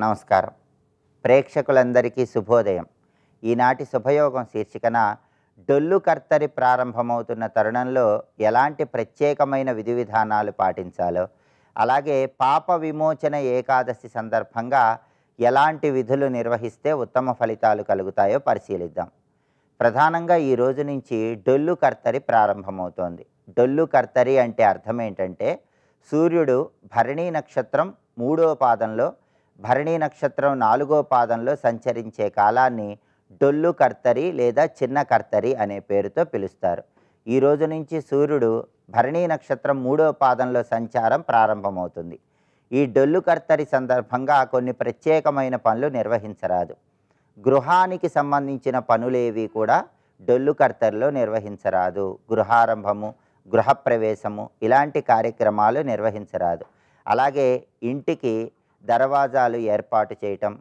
నమస్కారం. ప్రేక్షకులందరికీ శుభోదయం. ఈనాటి శుభయోగం శీర్షికన డొల్లు కర్తరి ప్రారంభమవుతున్న తరుణంలో ఎలాంటి ప్రత్యేకమైన విధి విధానాలు పాటించాలో, అలాగే పాప విమోచన ఏకాదశి సందర్భంగా ఎలాంటి విధులు నిర్వహిస్తే ఉత్తమ ఫలితాలు కలుగుతాయో పరిశీలిద్దాం. ప్రధానంగా ఈ రోజు నుంచి డొల్లు కర్తరి ప్రారంభమవుతోంది. డొల్లు కర్తరి అంటే అర్థం ఏంటంటే, సూర్యుడు భరణీ నక్షత్రం 3వ పాదంలో, భరణీ నక్షత్రం 4వ పాదంలో సంచరించే కాలాన్ని డొల్లు కర్తరి లేదా చిన్న కర్తరి అనే పేరుతో పిలుస్తారు. ఈ రోజు నుంచి సూర్యుడు భరణీ నక్షత్రం 3వ పాదంలో సంచారం ప్రారంభమవుతుంది. ఈ డొల్లు కర్తరి సందర్భంగా కొన్ని ప్రత్యేకమైన పనులు నిర్వహించరాదు. గృహానికి సంబంధించిన పనులేవి కూడా డొల్లు కర్తరిలో నిర్వహించరాదు. గృహారంభము, గృహప్రవేశము ఇలాంటి కార్యక్రమాలు నిర్వహించరాదు. అలాగే ఇంటికి దర్వాజాలు ఏర్పాటు చేయటం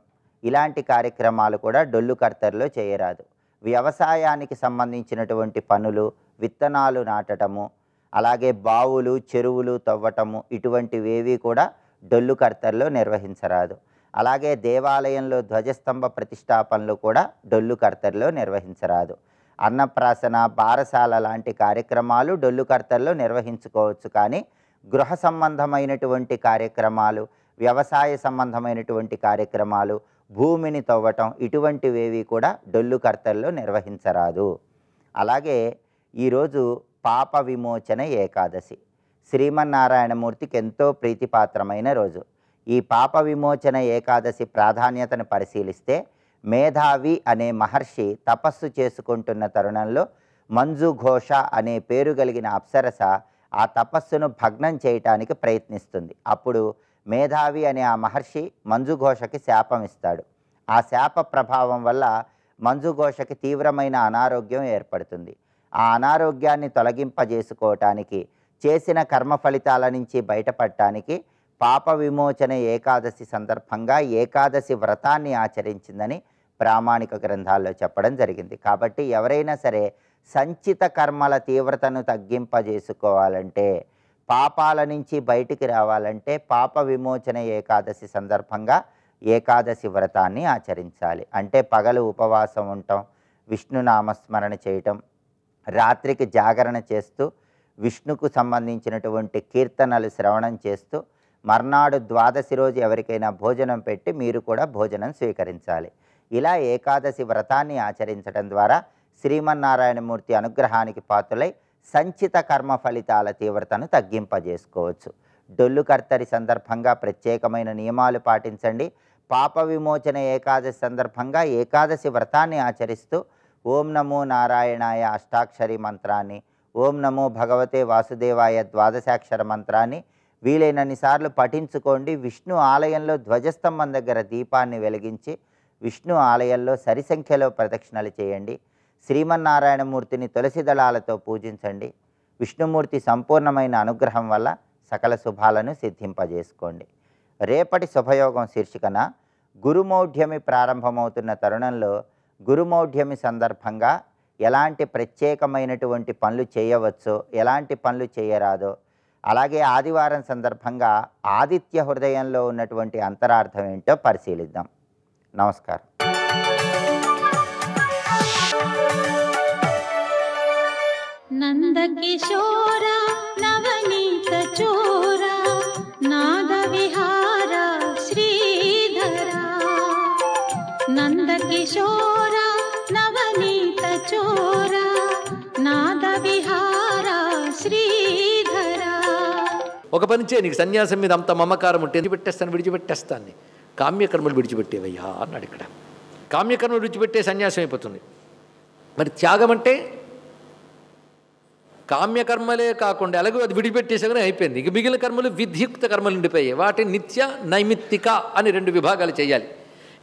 ఇలాంటి కార్యక్రమాలు కూడా డొల్లు కర్తరిలో చేయరాదు. వ్యవసాయానికి సంబంధించినటువంటి పనులు, విత్తనాలు నాటటము, అలాగే బావులు, చెరువులు తవ్వటము ఇటువంటివేవి కూడా డొల్లు కర్తరిలో నిర్వహించరాదు. అలాగే దేవాలయంలో ధ్వజస్తంభ ప్రతిష్టాపనలు కూడా డొల్లు కర్తరిలో నిర్వహించరాదు. అన్నప్రాసన, బారసాల లాంటి కార్యక్రమాలు డొల్లు కర్తరిలో నిర్వహించుకోవచ్చు. కానీ గృహ సంబంధమైనటువంటి కార్యక్రమాలు, వ్యవసాయ సంబంధమైనటువంటి కార్యక్రమాలు, భూమిని తవ్వటం ఇటువంటివేవి కూడా డొల్లు కర్తరిలో నిర్వహించరాదు. అలాగే ఈరోజు పాప విమోచన ఏకాదశి, శ్రీమన్నారాయణమూర్తికి ఎంతో ప్రీతిపాత్రమైన రోజు. ఈ పాప విమోచన ఏకాదశి ప్రాధాన్యతను పరిశీలిస్తే, మేధావి అనే మహర్షి తపస్సు చేసుకుంటున్న తరుణంలో మంజుఘోష అనే పేరు కలిగిన అప్సరస ఆ తపస్సును భగ్నం చేయటానికి ప్రయత్నిస్తుంది. అప్పుడు మేధావి అనే ఆ మహర్షి మంజుఘోషకి శాపం ఇస్తాడు. ఆ శాప ప్రభావం వల్ల మంజుఘోషకి తీవ్రమైన అనారోగ్యం ఏర్పడుతుంది. ఆ అనారోగ్యాన్ని తొలగింపజేసుకోవటానికి, చేసిన కర్మ ఫలితాల నుంచి బయటపడటానికి పాప విమోచన ఏకాదశి సందర్భంగా ఏకాదశి వ్రతాన్ని ఆచరించిందని ప్రామాణిక గ్రంథాల్లో చెప్పడం జరిగింది. కాబట్టి ఎవరైనా సరే సంచిత కర్మల తీవ్రతను తగ్గింపజేసుకోవాలంటే, పాపాల నుంచి బయటికి రావాలంటే పాప విమోచన ఏకాదశి సందర్భంగా ఏకాదశి వ్రతాన్ని ఆచరించాలి. అంటే పగలు ఉపవాసం ఉండటం, విష్ణు నామస్మరణ చేయటం, రాత్రికి జాగరణ చేస్తూ విష్ణుకు సంబంధించినటువంటి కీర్తనలు శ్రవణం చేస్తూ మర్నాడు ద్వాదశి రోజు ఎవరికైనా భోజనం పెట్టి మీరు కూడా భోజనం స్వీకరించాలి. ఇలా ఏకాదశి వ్రతాన్ని ఆచరించడం ద్వారా శ్రీమన్నారాయణమూర్తి అనుగ్రహానికి పాత్రులై సంచిత కర్మ ఫలితాల తీవ్రతను తగ్గింపజేసుకోవచ్చు. డొల్లు కర్తరి సందర్భంగా ప్రత్యేకమైన నియమాలు పాటించండి. పాప విమోచన ఏకాదశి సందర్భంగా ఏకాదశి వ్రతాన్ని ఆచరిస్తూ ఓం నమో నారాయణాయ అష్టాక్షరి మంత్రాన్ని, ఓం నమో భగవతే వాసుదేవాయ ద్వాదశాక్షర మంత్రాన్ని వీలైనన్ని సార్లు పఠించుకోండి. విష్ణు ఆలయంలో ధ్వజస్తంభం దగ్గర దీపాన్ని వెలిగించి విష్ణు ఆలయంలో సరి సంఖ్యలో ప్రదక్షిణలు చేయండి. శ్రీమన్నారాయణమూర్తిని తులసి దళాలతో పూజించండి. విష్ణుమూర్తి సంపూర్ణమైన అనుగ్రహం వల్ల సకల శుభాలను సిద్ధింపజేసుకోండి. రేపటి శుభయోగం శీర్షికన గురుమౌఢ్యమి ప్రారంభమవుతున్న తరుణంలో గురుమౌఢ్యమి సందర్భంగా ఎలాంటి ప్రత్యేకమైనటువంటి పనులు చేయవచ్చో, ఎలాంటి పనులు చేయరాదో, అలాగే ఆదివారం సందర్భంగా ఆదిత్య హృదయంలో ఉన్నటువంటి అంతరార్థం ఏంటో పరిశీలిద్దాం. నమస్కారం. నందకిశోర నవనీత చోర నాద విహార శ్రీధర, నందకిశోర నవనీత చోర నాద విహార శ్రీధర. ఒక పని చేయి, నీకు సన్యాసం మీద అంత మమకారం ఉంటే విడిచిపెట్టేస్తాను, కామ్యకర్మలు విడిచిపెట్టేవయ్యా అన్నాడు. ఇక్కడ కామ్యకర్మలు విడిచిపెట్టే సన్యాసం అయిపోతుంది. మరి త్యాగం అంటే కామ్యకర్మలే కాకుండా ఎలాగో అది విడిచిపెట్టేసాగానే అయిపోయింది. ఇక మిగిలిన కర్మలు విధియుక్త కర్మలు ఉండిపోయాయి. వాటి నిత్య నైమిత్తిక అని 2 విభాగాలు చేయాలి.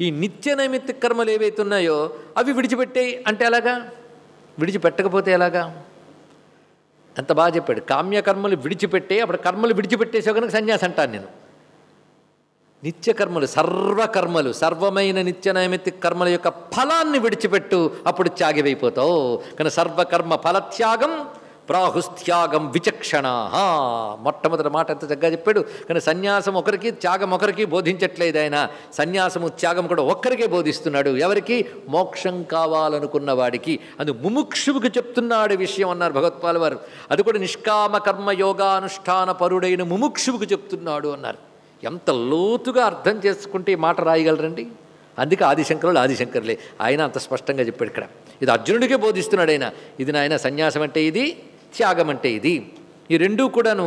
ఈ నిత్య నైమిత్తిక కర్మలు ఏవైతే ఉన్నాయో అవి విడిచిపెట్టేయి అంటే ఎలాగా, విడిచిపెట్టకపోతే ఎలాగా? ఎంత బాగా చెప్పాడు. కామ్యకర్మలు విడిచిపెట్టే, అప్పుడు కర్మలు విడిచిపెట్టేసే కనుక సన్యాసి అంటాను నేను. నిత్యకర్మలు, సర్వకర్మలు, సర్వమైన నిత్య నైమిత్తిక కర్మల యొక్క ఫలాన్ని విడిచిపెట్టు, అప్పుడు త్యాగివైపోతావు. కానీ సర్వకర్మ ఫలత్యాగం ప్రాహుస్త్యాగం విచక్షణా. మొట్టమొదటి మాట ఎంత చక్కగా చెప్పాడు. కానీ సన్యాసం ఒకరికి, త్యాగం ఒకరికి బోధించట్లేదు ఆయన. సన్యాసము త్యాగం కూడా ఒక్కరికే బోధిస్తున్నాడు. ఎవరికి? మోక్షం కావాలనుకున్న వాడికి. అది ముముక్షువుకి చెప్తున్నాడు విషయం అన్నారు భగవత్పాల్ వారు. అది కూడా నిష్కామ కర్మ యోగానుష్ఠాన పరుడైన ముముక్షువుకి చెప్తున్నాడు అన్నారు. ఎంత లోతుగా అర్థం చేసుకుంటే ఈ మాట రాయగలరండి. అందుకే ఆదిశంకరులే. ఆయన అంత స్పష్టంగా చెప్పాడు ఇక్కడ. ఇది అర్జునుడికే బోధిస్తున్నాడు ఆయన. ఇది నాయన సన్యాసం అంటే ఇది, త్యాగం అంటే ఇది. ఈ రెండూ కూడాను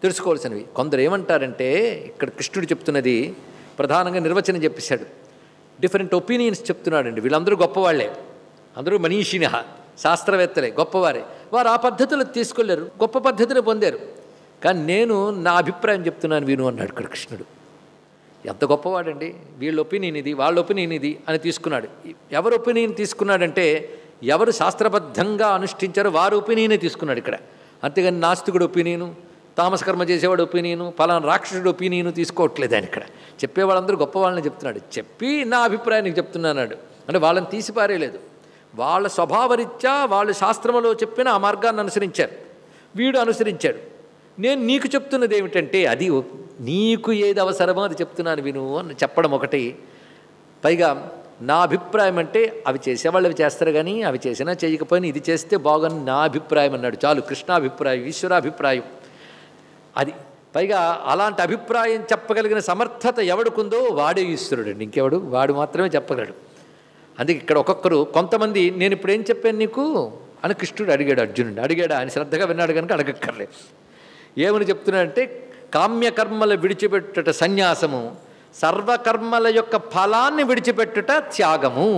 తెలుసుకోవాల్సినవి. కొందరు ఏమంటారంటే, ఇక్కడ కృష్ణుడు చెప్తున్నది ప్రధానంగా నిర్వచనం చెప్పేశాడు. డిఫరెంట్ ఒపీనియన్స్ చెప్తున్నాడండి. వీళ్ళందరూ గొప్పవాళ్లే, అందరూ మనీషిణ, శాస్త్రవేత్తలే, గొప్పవారే. వారు ఆ పద్ధతులు తీసుకెళ్లారు, గొప్ప పద్ధతిని పొందారు. కానీ నేను నా అభిప్రాయం చెప్తున్నాను విను అన్నాడు ఇక్కడ కృష్ణుడు. ఎంత గొప్పవాడండి. వీళ్ళ ఒపీనియన్ ఇది, వాళ్ళ ఒపీనియన్ ఇది అని తీసుకున్నాడు. ఎవరు ఒపీనియన్ తీసుకున్నాడంటే, ఎవరు శాస్త్రబద్ధంగా అనుష్ఠించారో వారి ఒపీనియనే తీసుకున్నాడు ఇక్కడ. అంతేగాని నాస్తికుడు ఒపీనియను, తామసకర్మ చేసేవాడు ఒపీనియను, పలానా రాక్షసుడు ఒపీనియను తీసుకోవట్లేదు ఆయన ఇక్కడ. చెప్పేవాళ్ళందరూ గొప్ప వాళ్ళని చెప్తున్నాడు. చెప్పి నా అభిప్రాయానికి చెప్తున్నాడు. అంటే వాళ్ళని తీసిపారేయలేదు. వాళ్ళ స్వభావరీత్యా వాళ్ళు శాస్త్రంలో చెప్పిన ఆ మార్గాన్ని అనుసరించారు. వీడు అనుసరించాడు. నేను నీకు చెప్తున్నది ఏమిటంటే, అది నీకు ఏది అవసరమో అది చెప్తున్నాను విను అని చెప్పడం ఒకటి. పైగా నా అభిప్రాయం అంటే, అవి చేసేవాళ్ళు అవి చేస్తారు కానీ అవి చేసినా చేయకపోయినా ఇది చేస్తే బాగుని నా అభిప్రాయం అన్నాడు. చాలు, కృష్ణాభిప్రాయం, ఈశ్వరాభిప్రాయం అది. పైగా అలాంటి అభిప్రాయం చెప్పగలిగిన సమర్థత ఎవడుకుందో వాడే ఈశ్వరుడు అండి. ఇంకెవడు? వాడు మాత్రమే చెప్పగలడు. అందుకే ఇక్కడ ఒక్కొక్కరు, కొంతమంది నేను ఇప్పుడు ఏం చెప్పాను నీకు అని కృష్ణుడు అడిగాడు అర్జునుడు. అడిగాడు, ఆయన శ్రద్ధగా విన్నాడు కనుక అడగక్కర్లేదు. ఏమని చెప్తున్నాడంటే, కామ్యకర్మలు విడిచిపెట్టుట సన్యాసము, సర్వకర్మల యొక్క ఫలాన్ని విడిచిపెట్టుట త్యాగము.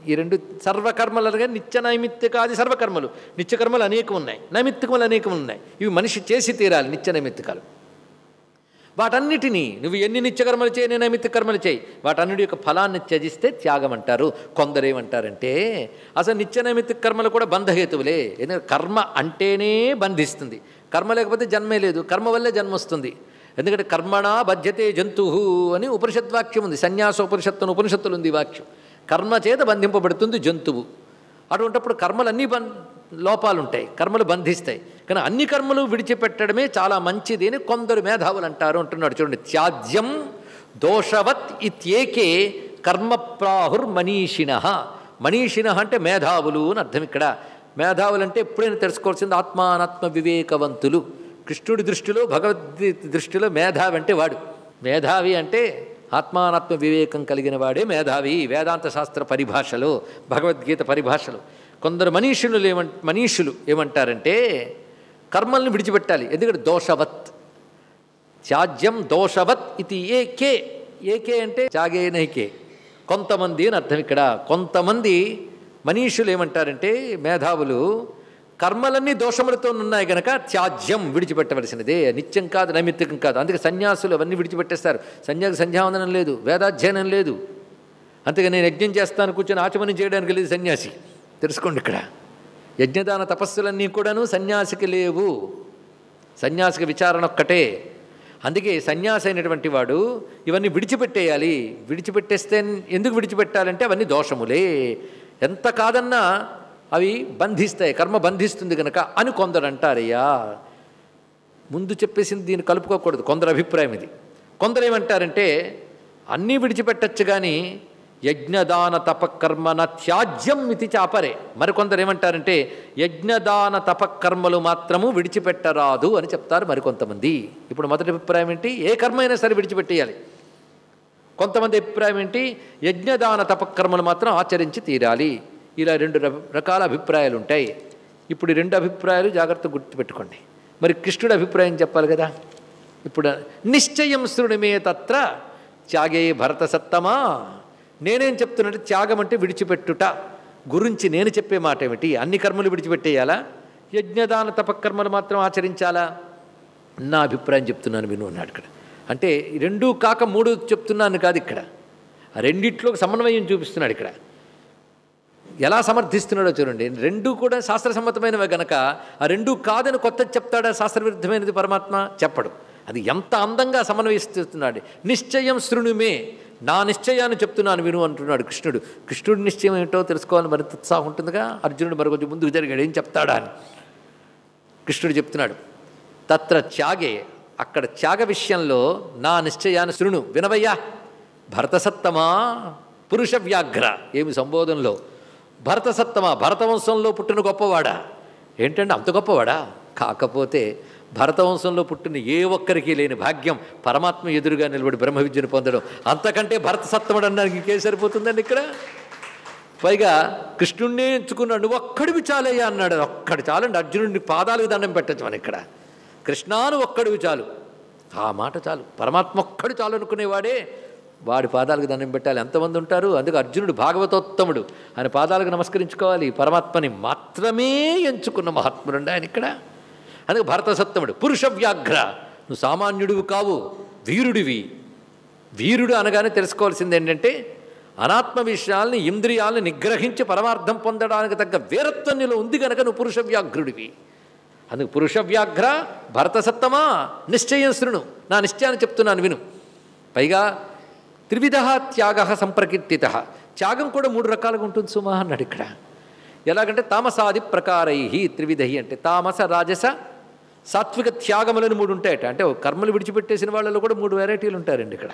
ఈ రెండు సర్వకర్మలుగా నిత్య నైమిత్తికాది సర్వకర్మలు. నిత్యకర్మలు అనేకం ఉన్నాయి, నైమిత్తికములు అనేకం ఉన్నాయి. ఇవి మనిషి చేసి తీరాలి నిత్య నైమిత్తికాలు. వాటన్నిటినీ నువ్వు ఎన్ని నిత్యకర్మలు చేయి, నేను నైమిత్తిక కర్మలు చేయి, వాటన్నిటి యొక్క ఫలాన్ని త్యజిస్తే త్యాగం అంటారు. కొందరు ఏమంటారంటే, అసలు నిత్య నైమిత్తిక కర్మలు కూడా బంధహేతువులే. ఎందుకంటే కర్మ అంటేనే బంధిస్తుంది. కర్మ లేకపోతే జన్మే లేదు, కర్మ వల్లే జన్మ వస్తుంది. ఎందుకంటే కర్మణా బధ్యతే జంతువు అని ఉపనిషద్వాక్యం ఉంది. సన్యాసోపనిషత్తు ఉపనిషత్తులు ఉంది వాక్యం. కర్మ చేత బంధింపబడుతుంది జంతువు. అటువంటిప్పుడు కర్మలన్నీ లోపాలు ఉంటాయి, కర్మలు బంధిస్తాయి. కానీ అన్ని కర్మలు విడిచిపెట్టడమే చాలా మంచిది అని కొందరు మేధావులు అంటారు అంటున్నాడు. చూడండి, త్యాజ్యం దోషవత్ ఇత్యేకే కర్మ ప్రాహుర్మనీషిణ. మనీషిణ అంటే మేధావులు అని అర్థం. ఇక్కడ మేధావులు అంటే ఎప్పుడైనా తెలుసుకోవాల్సింది ఆత్మానాత్మ వివేకవంతులు. కృష్ణుడి దృష్టిలో, భగవద్గీత దృష్టిలో మేధావి అంటే వాడు. మేధావి అంటే ఆత్మానాత్మ వివేకం కలిగిన వాడే మేధావి. వేదాంత శాస్త్ర పరిభాషలో, భగవద్గీత పరిభాషలో. కొందరు మనీషులు ఏమంటారంటే, కర్మల్ని విడిచిపెట్టాలి. ఎందుకంటే దోషవత్, త్యాజ్యం దోషవత్ ఇది ఏకే. ఏకే అంటే త్యాగే నైకే, కొంతమంది అని అర్థం. ఇక్కడ కొంతమంది మనీషులు ఏమంటారంటే, మేధావులు, కర్మలన్నీ దోషములతో ఉన్నాయి కనుక త్యాజ్యం విడిచిపెట్టవలసినదే, నిత్యం కాదు, నైమిత్తికం కాదు. అందుకే సన్యాసులు అవన్నీ విడిచిపెట్టేస్తారు. సంధ్యావందనం లేదు, వేదాధ్యయనం లేదు. అంతేగా నేను యజ్ఞం చేస్తాను కూర్చొని ఆచమనం చేయడానికి లేదు సన్యాసి. తెలుసుకోండి, ఇక్కడ యజ్ఞదాన తపస్సులన్నీ కూడాను సన్యాసికి లేవు. సన్యాసికి విచారణ ఒక్కటే. అందుకే సన్యాసి అయినటువంటి వాడు ఇవన్నీ విడిచిపెట్టేయాలి. విడిచిపెట్టేస్తే ఎందుకు విడిచిపెట్టాలంటే అవన్నీ దోషములే, ఎంత కాదన్నా అవి బంధిస్తాయి, కర్మ బంధిస్తుంది కనుక అని కొందరు అంటారయ్యా. ముందు చెప్పేసింది దీన్ని కలుపుకోకూడదు. కొందరు అభిప్రాయం ఇది. కొందరు ఏమంటారంటే, అన్నీ విడిచిపెట్టచ్చు కానీ యజ్ఞదాన తపకర్మన త్యాజ్యం ఇది చాపరే. మరికొందరు ఏమంటారంటే, యజ్ఞదాన తపకర్మలు మాత్రము విడిచిపెట్టరాదు అని చెప్తారు మరికొంతమంది. ఇప్పుడు మొదటి అభిప్రాయం ఏంటి? ఏ కర్మ అయినా సరే విడిచిపెట్టేయాలి. కొంతమంది అభిప్రాయం ఏంటి? యజ్ఞదాన తపకర్మలు మాత్రం ఆచరించి తీరాలి. ఇలా రెండు రకాల అభిప్రాయాలు ఉంటాయి. ఇప్పుడు రెండు అభిప్రాయాలు జాగ్రత్తగా గుర్తుపెట్టుకోండి. మరి కృష్ణుడి అభిప్రాయం చెప్పాలి కదా. ఇప్పుడు నిశ్చయం శృణుమే తత్ర త్యాగే భరత సత్తమా. నేనేం చెప్తున్నట్టు త్యాగం అంటే విడిచిపెట్టుట గురించి నేను చెప్పే మాట ఏమిటి? అన్ని కర్మలు విడిచిపెట్టేయాలా, యజ్ఞదాన తపకర్మలు మాత్రం ఆచరించాలా? నా అభిప్రాయం చెప్తున్నాను విను అన్నాడు ఇక్కడ. అంటే రెండూ కాక మూడు చెప్తున్నాను కాదు, ఇక్కడ ఆ రెండిట్లో సమన్వయం చూపిస్తున్నాడు. ఇక్కడ ఎలా సమర్థిస్తున్నాడో చూడండి. రెండూ కూడా శాస్త్రసమ్మతమైనవి గనక ఆ రెండూ కాదని కొత్త చెప్తాడా? శాస్త్రవిరుద్ధమైనది పరమాత్మ చెప్పడు. అది ఎంత అందంగా సమన్వయిస్తున్నాడు. నిశ్చయం శృణుమే, నా నిశ్చయాన్ని చెప్తున్నాను విను అంటున్నాడు కృష్ణుడు. కృష్ణుడి నిశ్చయం ఏమిటో తెలుసుకోవాలని మరింత ఉత్సాహం ఉంటుందిగా. అర్జునుడు మరి కొంచెం ముందుకు జరిగాడు, ఏం చెప్తాడా అని. కృష్ణుడు చెప్తున్నాడు. తత్ర త్యాగే, అక్కడ త్యాగ విషయంలో నా నిశ్చయాన్ని శృణు, వినవయ్యా. భరతసత్తమా పురుష వ్యాఘ్ర, ఏమి సంబోధనలో. భరతసత్తమా, భరతవంశంలో పుట్టిన గొప్పవాడా. ఏంటంటే అంత గొప్పవాడా? కాకపోతే భరతవంశంలో పుట్టిన ఏ ఒక్కరికి లేని భాగ్యం పరమాత్మ ఎదురుగా నిలబడి బ్రహ్మ విద్యను పొందడం. అంతకంటే భరతసత్తముడు అన్నానికి ఇంకేం సరిపోతుందండి ఇక్కడ. పైగా కృష్ణుణ్ణే ఎంచుకున్నాడు, నువ్వు ఒక్కడివి చాలయ్యా అన్నాడు. ఒక్కడు చాలండి, అర్జునుడిని పాదాలకు దండం పెట్టచ్చు మనం ఇక్కడ. కృష్ణాను ఒక్కడివి చాలు, ఆ మాట చాలు. పరమాత్మ ఒక్కడు చాలు అనుకునేవాడే వాడి పాదాలకు దండం పెట్టాలి. ఎంతమంది ఉంటారు? అందుకే అర్జునుడు భాగవతోత్తముడు, ఆయన పాదాలకు నమస్కరించుకోవాలి. పరమాత్మని మాత్రమే ఎంచుకున్న మహాత్ముడు ఆయన ఇక్కడ. అందుకే భరతసత్తముడు పురుష వ్యాఘ్ర, నువ్వు సామాన్యుడివి కావు, వీరుడివి. వీరుడు అనగానే తెలుసుకోవాల్సింది ఏంటంటే అనాత్మ విషయాల్ని, ఇంద్రియాలను నిగ్రహించి పరమార్థం పొందడానికి తగ్గ వీరత్వం నీలో ఉంది కనుక నువ్వు పురుష వ్యాఘ్రుడివి. అందుకు పురుష వ్యాఘ్ర భరతసత్తమా నిశ్చయం శృణు, నా నిశ్చయాన్ని చెప్తున్నాను విను. పైగా త్రివిధ త్యాగ సంప్రకీర్తిత, త్యాగం కూడా 3 రకాలుగా ఉంటుంది సుమా అన్నాడు ఇక్కడ. ఎలాగంటే తామసాది ప్రకారై త్రివిధి అంటే తామస, రాజస, సాత్విక త్యాగములను 3 ఉంటాయట. అంటే కర్మలు విడిచిపెట్టేసిన వాళ్ళలో కూడా 3 వెరైటీలు ఉంటారండి ఇక్కడ.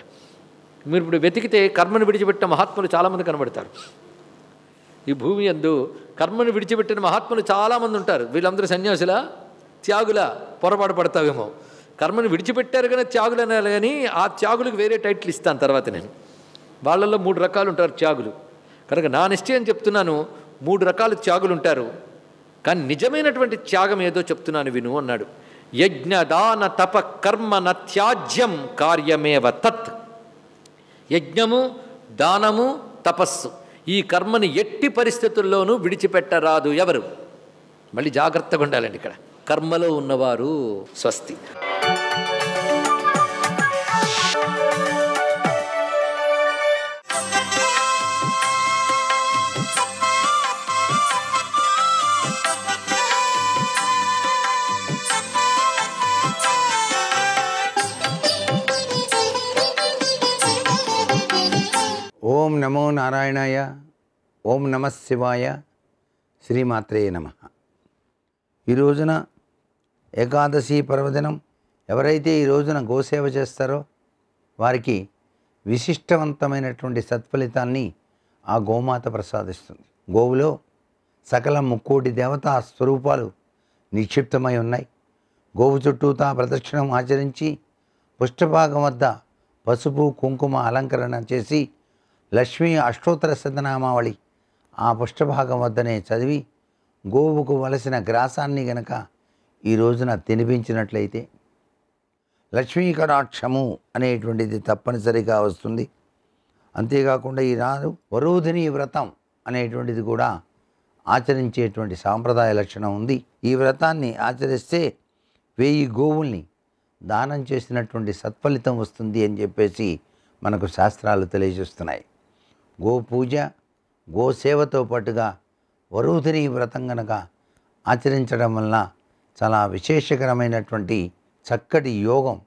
మీరు ఇప్పుడు వెతికితే కర్మను విడిచిపెట్టిన మహాత్ములు చాలామంది కనబడతారు. ఈ భూమి యందు కర్మను విడిచిపెట్టిన మహాత్ములు చాలామంది ఉంటారు. వీళ్ళందరూ సన్యాసుల, త్యాగుల, పొరపాటు పడతావేమో. కర్మను విడిచిపెట్టారు కానీ త్యాగులు అనాలి, కానీ ఆ త్యాగులకు వేరే టైటిల్ ఇస్తాను తర్వాత నేను. వాళ్ళల్లో 3 రకాలు ఉంటారు త్యాగులు. కనుక నా నిశ్చయం చెప్తున్నాను, 3 రకాల త్యాగులు ఉంటారు. కానీ నిజమైనటువంటి త్యాగం ఏదో చెప్తున్నాను విను అన్నాడు. యజ్ఞ దాన తప కర్మ న త్యాజ్యం కార్యమేవ తత్. యజ్ఞము, దానము, తపస్సు, ఈ కర్మని ఎట్టి పరిస్థితుల్లోనూ విడిచిపెట్టరాదు ఎవరు. మళ్ళీ జాగ్రత్తగా ఉండాలండి ఇక్కడ. కర్మలో ఉన్నవారు స్వస్తి. ఓం నమో నారాయణాయ, ఓం నమ శివాయ, శ్రీమాత్రే నమ. ఈ రోజున ఏకాదశి పర్వదినం. ఎవరైతే ఈ రోజున గోసేవ చేస్తారో వారికి విశిష్టవంతమైనటువంటి సత్ఫలితాన్ని ఆ గోమాత ప్రసాదిస్తుంది. గోవులో సకల 3 దేవతా స్వరూపాలు నిక్షిప్తమై ఉన్నాయి. గోవు చుట్టూతా ప్రదక్షిణం ఆచరించి పుష్టభాగం వద్ద పసుపు కుంకుమ అలంకరణ చేసి లక్ష్మీ అష్టోత్తర శతనామావళి ఆ పుష్టభాగం వద్దనే చదివి గోవుకు వలసిన గ్రాసాన్ని గనక ఈ రోజున తినిపించినట్లయితే లక్ష్మీ కటాక్షము అనేటువంటిది తప్పనిసరిగా వస్తుంది. అంతేకాకుండా ఈనాడు వరోధిని వ్రతం అనేటువంటిది కూడా ఆచరించేటువంటి సాంప్రదాయ లక్షణం ఉంది. ఈ వ్రతాన్ని ఆచరిస్తే 1000 గోవుల్ని దానం చేసినటువంటి సత్ఫలితం వస్తుంది అని చెప్పేసి మనకు శాస్త్రాలు తెలియజేస్తున్నాయి. గోపూజ, గోసేవతో పాటుగా వరోధిని వ్రతం గనక ఆచరించడం వలన చాలా విశేషకరమైనటువంటి చక్కటి యోగం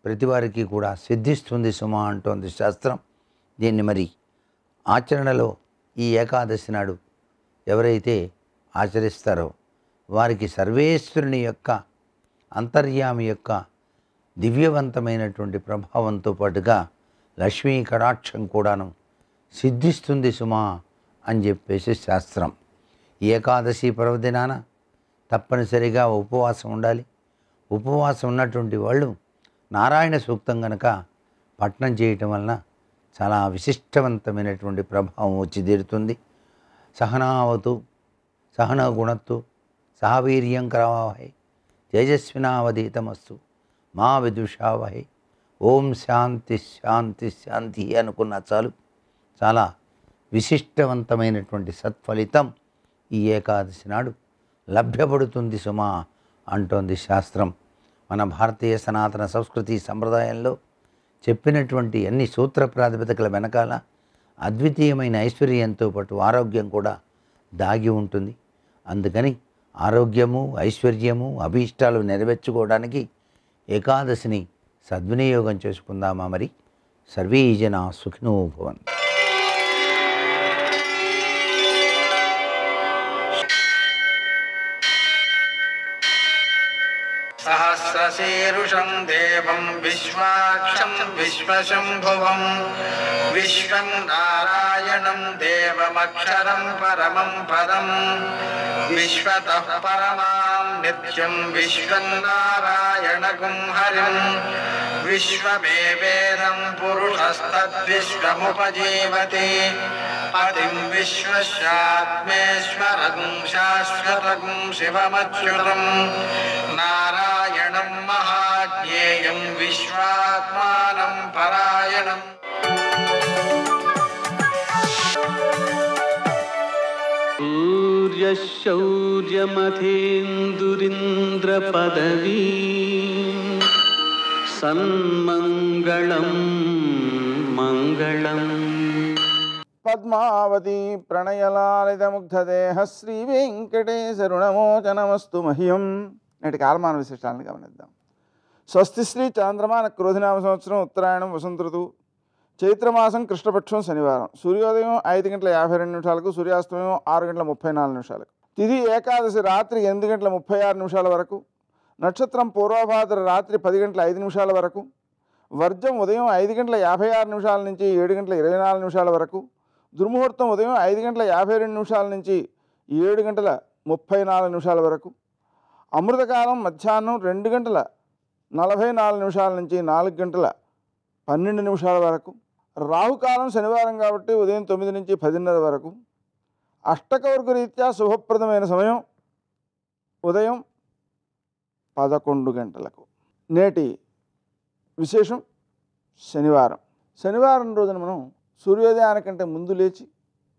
ప్రతివారికి కూడా సిద్ధిస్తుంది సుమా అంటోంది శాస్త్రం. దీన్ని మరి ఆచరణలో ఈ ఏకాదశి నాడు ఎవరైతే ఆచరిస్తారో వారికి సర్వేశ్వరుని యొక్క, అంతర్యామి యొక్క దివ్యవంతమైనటువంటి ప్రభావంతో పాటుగా లక్ష్మీ కటాక్షం కూడాను సిద్ధిస్తుంది సుమా అని చెప్పేసి శాస్త్రం. ఈ ఏకాదశి పర్వదినాన తప్పనిసరిగా ఉపవాసం ఉండాలి. ఉపవాసం ఉన్నటువంటి వాళ్ళు నారాయణ సూక్తం కనుక పఠనం చేయటం వలన చాలా విశిష్టవంతమైనటువంటి ప్రభావం వచ్చి తీరుతుంది. సహనావతు సహన గుణత్తు సహవీర్యం కరవావహై తేజస్వినావధీతమస్తు మా విదుషావహై ఓం శాంతి శాంతి శాంతి అనుకున్న చాలు. చాలా విశిష్టవంతమైనటువంటి సత్ఫలితం ఈ ఏకాదశి నాడు లభ్యపడుతుంది సుమా అంటోంది శాస్త్రం. మన భారతీయ సనాతన సంస్కృతి సంప్రదాయంలో చెప్పినటువంటి అన్ని సూత్ర ప్రాతిపదికల వెనకాల అద్వితీయమైన ఐశ్వర్యంతో పాటు ఆరోగ్యం కూడా దాగి ఉంటుంది. అందుకని ఆరోగ్యము, ఐశ్వర్యము, అభీష్టాలు నెరవేర్చుకోవడానికి ఏకాదశిని సద్వినియోగం చేసుకుందామా మరి. సర్వే జనా సుఖినో భవంతు. सहस्रशीरुषं देवं विश्वाक्षं विश्वशम्भुवं विश्वं नारायणं देवमक्षरं परमं पदं विश्वतः परमां नित्यं विश्वं नारायणगुं हरिं विश्वमेवेदं पुरुषस्तद्विश्वमुपजीवति पतिं विश्वस्यात्मेश्वरं शाश्वतं शिवमच्युतं नारायणं महाज्ञेयं विश्वात्मानं परायणम् सूर्यशौर्यमथेन्दुरिन्द्रपदवी सन्मङ्गलं मङ्गलम् పద్మావతి ప్రణయలాలితముగ్ధదేహ శ్రీ వెంకటేశరుణమోచనమస్తు మహ్యం. నేటి కాలమాన విశిష్టాలను గమనిద్దాం. స్వస్తి శ్రీ చాంద్రమాన క్రోధినామ సంవత్సరం ఉత్తరాయణం వసంత ఋతువు చైత్రమాసం కృష్ణపక్షం శనివారం. సూర్యోదయం 5:52 సూర్యాస్తమయం 6:34. తిథి ఏకాదశి రాత్రి 8:36 వరకు. నక్షత్రం పూర్వభాద్ర రాత్రి 10:05 వరకు. వర్జం ఉదయం 5:56 నుంచి 7:24 వరకు. దుర్ముహూర్తం ఉదయం 5:52 నుంచి 7:34 వరకు. అమృతకాలం మధ్యాహ్నం 2:44 నుంచి 4:12 వరకు. రాహుకాలం శనివారం కాబట్టి ఉదయం 9 నుంచి 10:30 వరకు. అష్టకవర్గ రీత్యా శుభప్రదమైన సమయం ఉదయం 11 గంటలకు. నేటి విశేషం శనివారం. శనివారం రోజున మనం సూర్యోదయానికంటే ముందు లేచి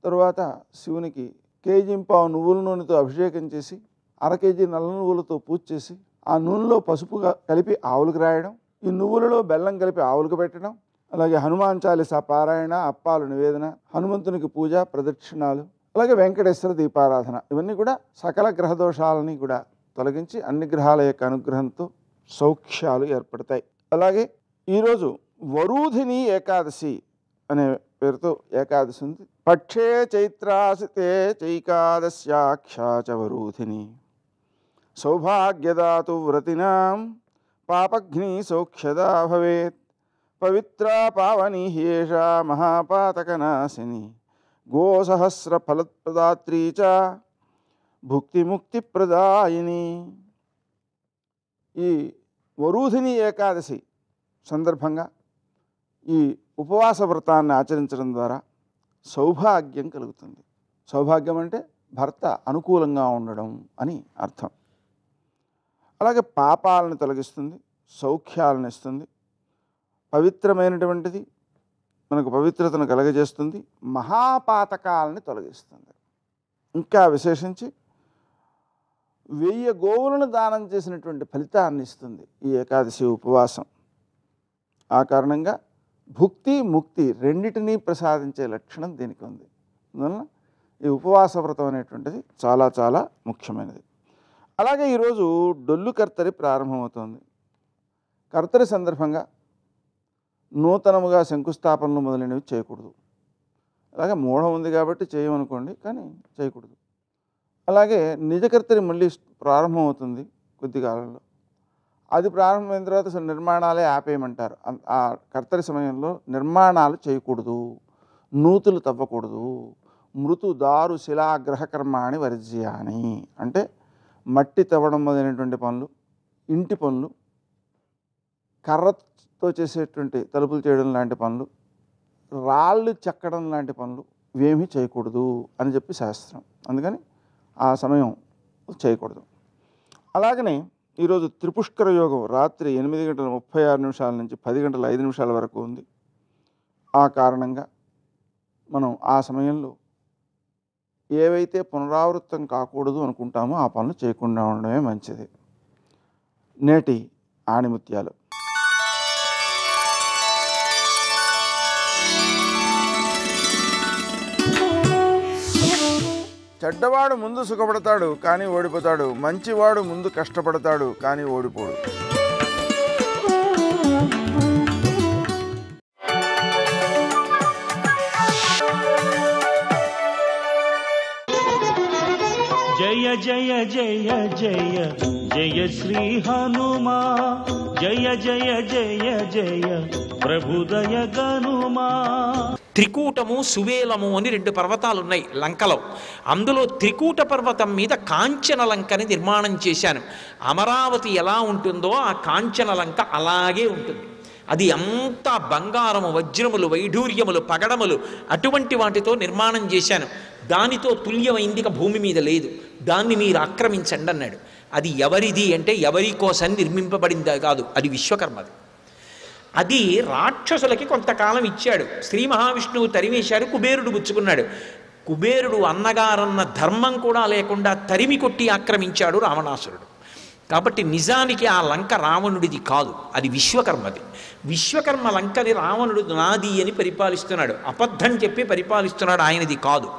తరువాత శివునికి కేజీంపావు నువ్వుల నూనెతో అభిషేకం చేసి 1/2 కేజీ నల్ల నువ్వులతో పూజ చేసి ఆ నూనెలో పసుపుగా కలిపి ఆవులకు రాయడం, ఈ నువ్వులలో బెల్లం కలిపి ఆవులకు పెట్టడం, అలాగే హనుమాన్ చాలీసా పారాయణ, అప్పాలు నివేదన, హనుమంతునికి పూజ, ప్రదక్షిణాలు, అలాగే వెంకటేశ్వర దీపారాధన, ఇవన్నీ కూడా సకల గ్రహదోషాలని కూడా తొలగించి అన్ని గ్రహాల యొక్క అనుగ్రహంతో సౌఖ్యాలు ఏర్పడతాయి. అలాగే ఈరోజు వరూధిని ఏకాదశి అనే పేరుతో ఏకాదశి ఉంది. పక్షే చైత్రాసితే చైకాదశ్యాఖ్యాచ వరూధిని సౌభాగ్యదాతు వ్రతినాం పాపఘ్ని సౌఖ్యదా భవేత్ పవిత్రా పావని హ్యేషా మహాపాతకనాశిని గోసహస్ర ఫలప్రదాత్రీ చ భుక్తిముక్తిప్రదాయిని. ఈ వరూధిని ఏకాదశి సందర్భంగా ఈ ఉపవాస వ్రతాన్ని ఆచరించడం ద్వారా సౌభాగ్యం కలుగుతుంది. సౌభాగ్యం అంటే భర్త అనుకూలంగా ఉండడం అని అర్థం. అలాగే పాపాలను తొలగిస్తుంది, సౌఖ్యాలను ఇస్తుంది, పవిత్రమైనటువంటిది, మనకు పవిత్రతను కలగజేస్తుంది, మహాపాతకాలని తొలగిస్తుంది. ఇంకా విశేషించి 1000 గోవులను దానం చేసినటువంటి ఫలితాన్ని ఇస్తుంది ఈ ఏకాదశి ఉపవాసం. ఆ కారణంగా భుక్తి ముక్తి రెండిటినీ ప్రసాదించే లక్షణం దీనికి ఉంది. అందువలన ఈ ఉపవాస వ్రతం అనేటువంటిది చాలా చాలా ముఖ్యమైనది. అలాగే ఈరోజు డొల్లు కర్తరి ప్రారంభమవుతోంది. కర్తరి సందర్భంగా నూతనముగా శంకుస్థాపనలు మొదలైనవి చేయకూడదు. అలాగే మూఢం ఉంది కాబట్టి చేయమనుకోండి, కానీ చేయకూడదు. అలాగే నిజకర్తరి మళ్ళీ ప్రారంభమవుతుంది కొద్ది కాలంలో. అది ప్రారంభమైన తర్వాత అసలు నిర్మాణాలే ఆపేయమంటారు. ఆ కర్తరి సమయంలో నిర్మాణాలు చేయకూడదు, నూతులు తవ్వకూడదు. మృతు దారు శిలాగ్రహకర్మాణి వర్జ్యాని అంటే మట్టి తవ్వడం మొదలైనటువంటి పనులు, ఇంటి పనులు, కర్రతో చేసేటువంటి తలుపులు చేయడం లాంటి పనులు, రాళ్ళు చెక్కడం లాంటి పనులు ఇవేమీ చేయకూడదు అని చెప్పి శాస్త్రం. అందుకని ఆ సమయం చేయకూడదు. అలాగనే ఈరోజు త్రిపుష్కర యోగం రాత్రి 8:36 నుంచి 10:05 వరకు ఉంది. ఆ కారణంగా మనం ఆ సమయంలో ఏవైతే పునరావృతం కాకూడదు అనుకుంటామో ఆ పనులు చేయకుండా ఉండడమే మంచిది. నేటి ఆణిముత్యాలు. చెడ్డవాడు ముందు సుఖపడతాడు కానీ ఓడిపోతాడు, మంచివాడు ముందు కష్టపడతాడు కానీ ఓడిపోడు. జై జయ జయ జయ జయ జయ శ్రీ హనుమా జయ జయ జయ జయ ప్రభుదయ గనుమా. త్రికూటము సువేలము అని 2 పర్వతాలున్నాయి లంకలో. అందులో త్రికూట పర్వతం మీద కాంచన లంకని నిర్మాణం చేశాను. అమరావతి ఎలా ఉంటుందో ఆ కాంచన లంక అలాగే ఉంటుంది. అది అంతా బంగారము, వజ్రములు, వైఢూర్యములు, పగడములు అటువంటి వాటితో నిర్మాణం చేశాను. దానితో తుల్యమైంది భూమి మీద లేదు, దాన్ని మీరు ఆక్రమించండి అన్నాడు. అది ఎవరిది అంటే ఎవరి కోసం నిర్మింపబడింది కాదు, అది విశ్వకర్మది. అది రాక్షసులకి కొంతకాలం ఇచ్చాడు. శ్రీ మహావిష్ణువు తరిమేశాడు, కుబేరుడు పుచ్చుకున్నాడు. కుబేరుడు అన్నగారన్న ధర్మం కూడా లేకుండా తరిమి కొట్టి ఆక్రమించాడు రావణాసురుడు. కాబట్టి నిజానికి ఆ లంక రావణుడిది కాదు, అది విశ్వకర్మది. విశ్వకర్మ లంకని రావణుడు నాది అని పరిపాలిస్తున్నాడు, అబద్ధం చెప్పి పరిపాలిస్తున్నాడు, ఆయనది కాదు.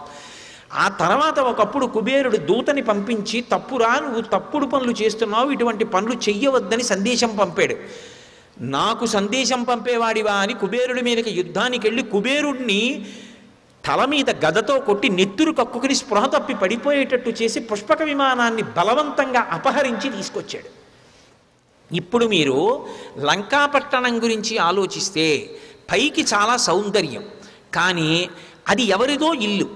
ఆ తర్వాత ఒకప్పుడు కుబేరుడు దూతని పంపించి తప్పురా, నువ్వు తప్పుడు పనులు చేస్తున్నావు, ఇటువంటి పనులు చెయ్యవద్దని సందేశం పంపాడు. నాకు సందేశం పంపేవాడివా అని కుబేరుడి మీదకి యుద్ధానికి వెళ్ళి కుబేరుడిని తల మీద గదతో కొట్టి నెత్తురు కక్కుకుని స్పృహ తప్పి పడిపోయేటట్టు చేసి పుష్పక విమానాన్ని బలవంతంగా అపహరించి తీసుకొచ్చాడు. ఇప్పుడు మీరు లంకాపట్టణం గురించి ఆలోచిస్తే పైకి చాలా సౌందర్యం, కానీ అది ఎవరిదో ఇల్లు.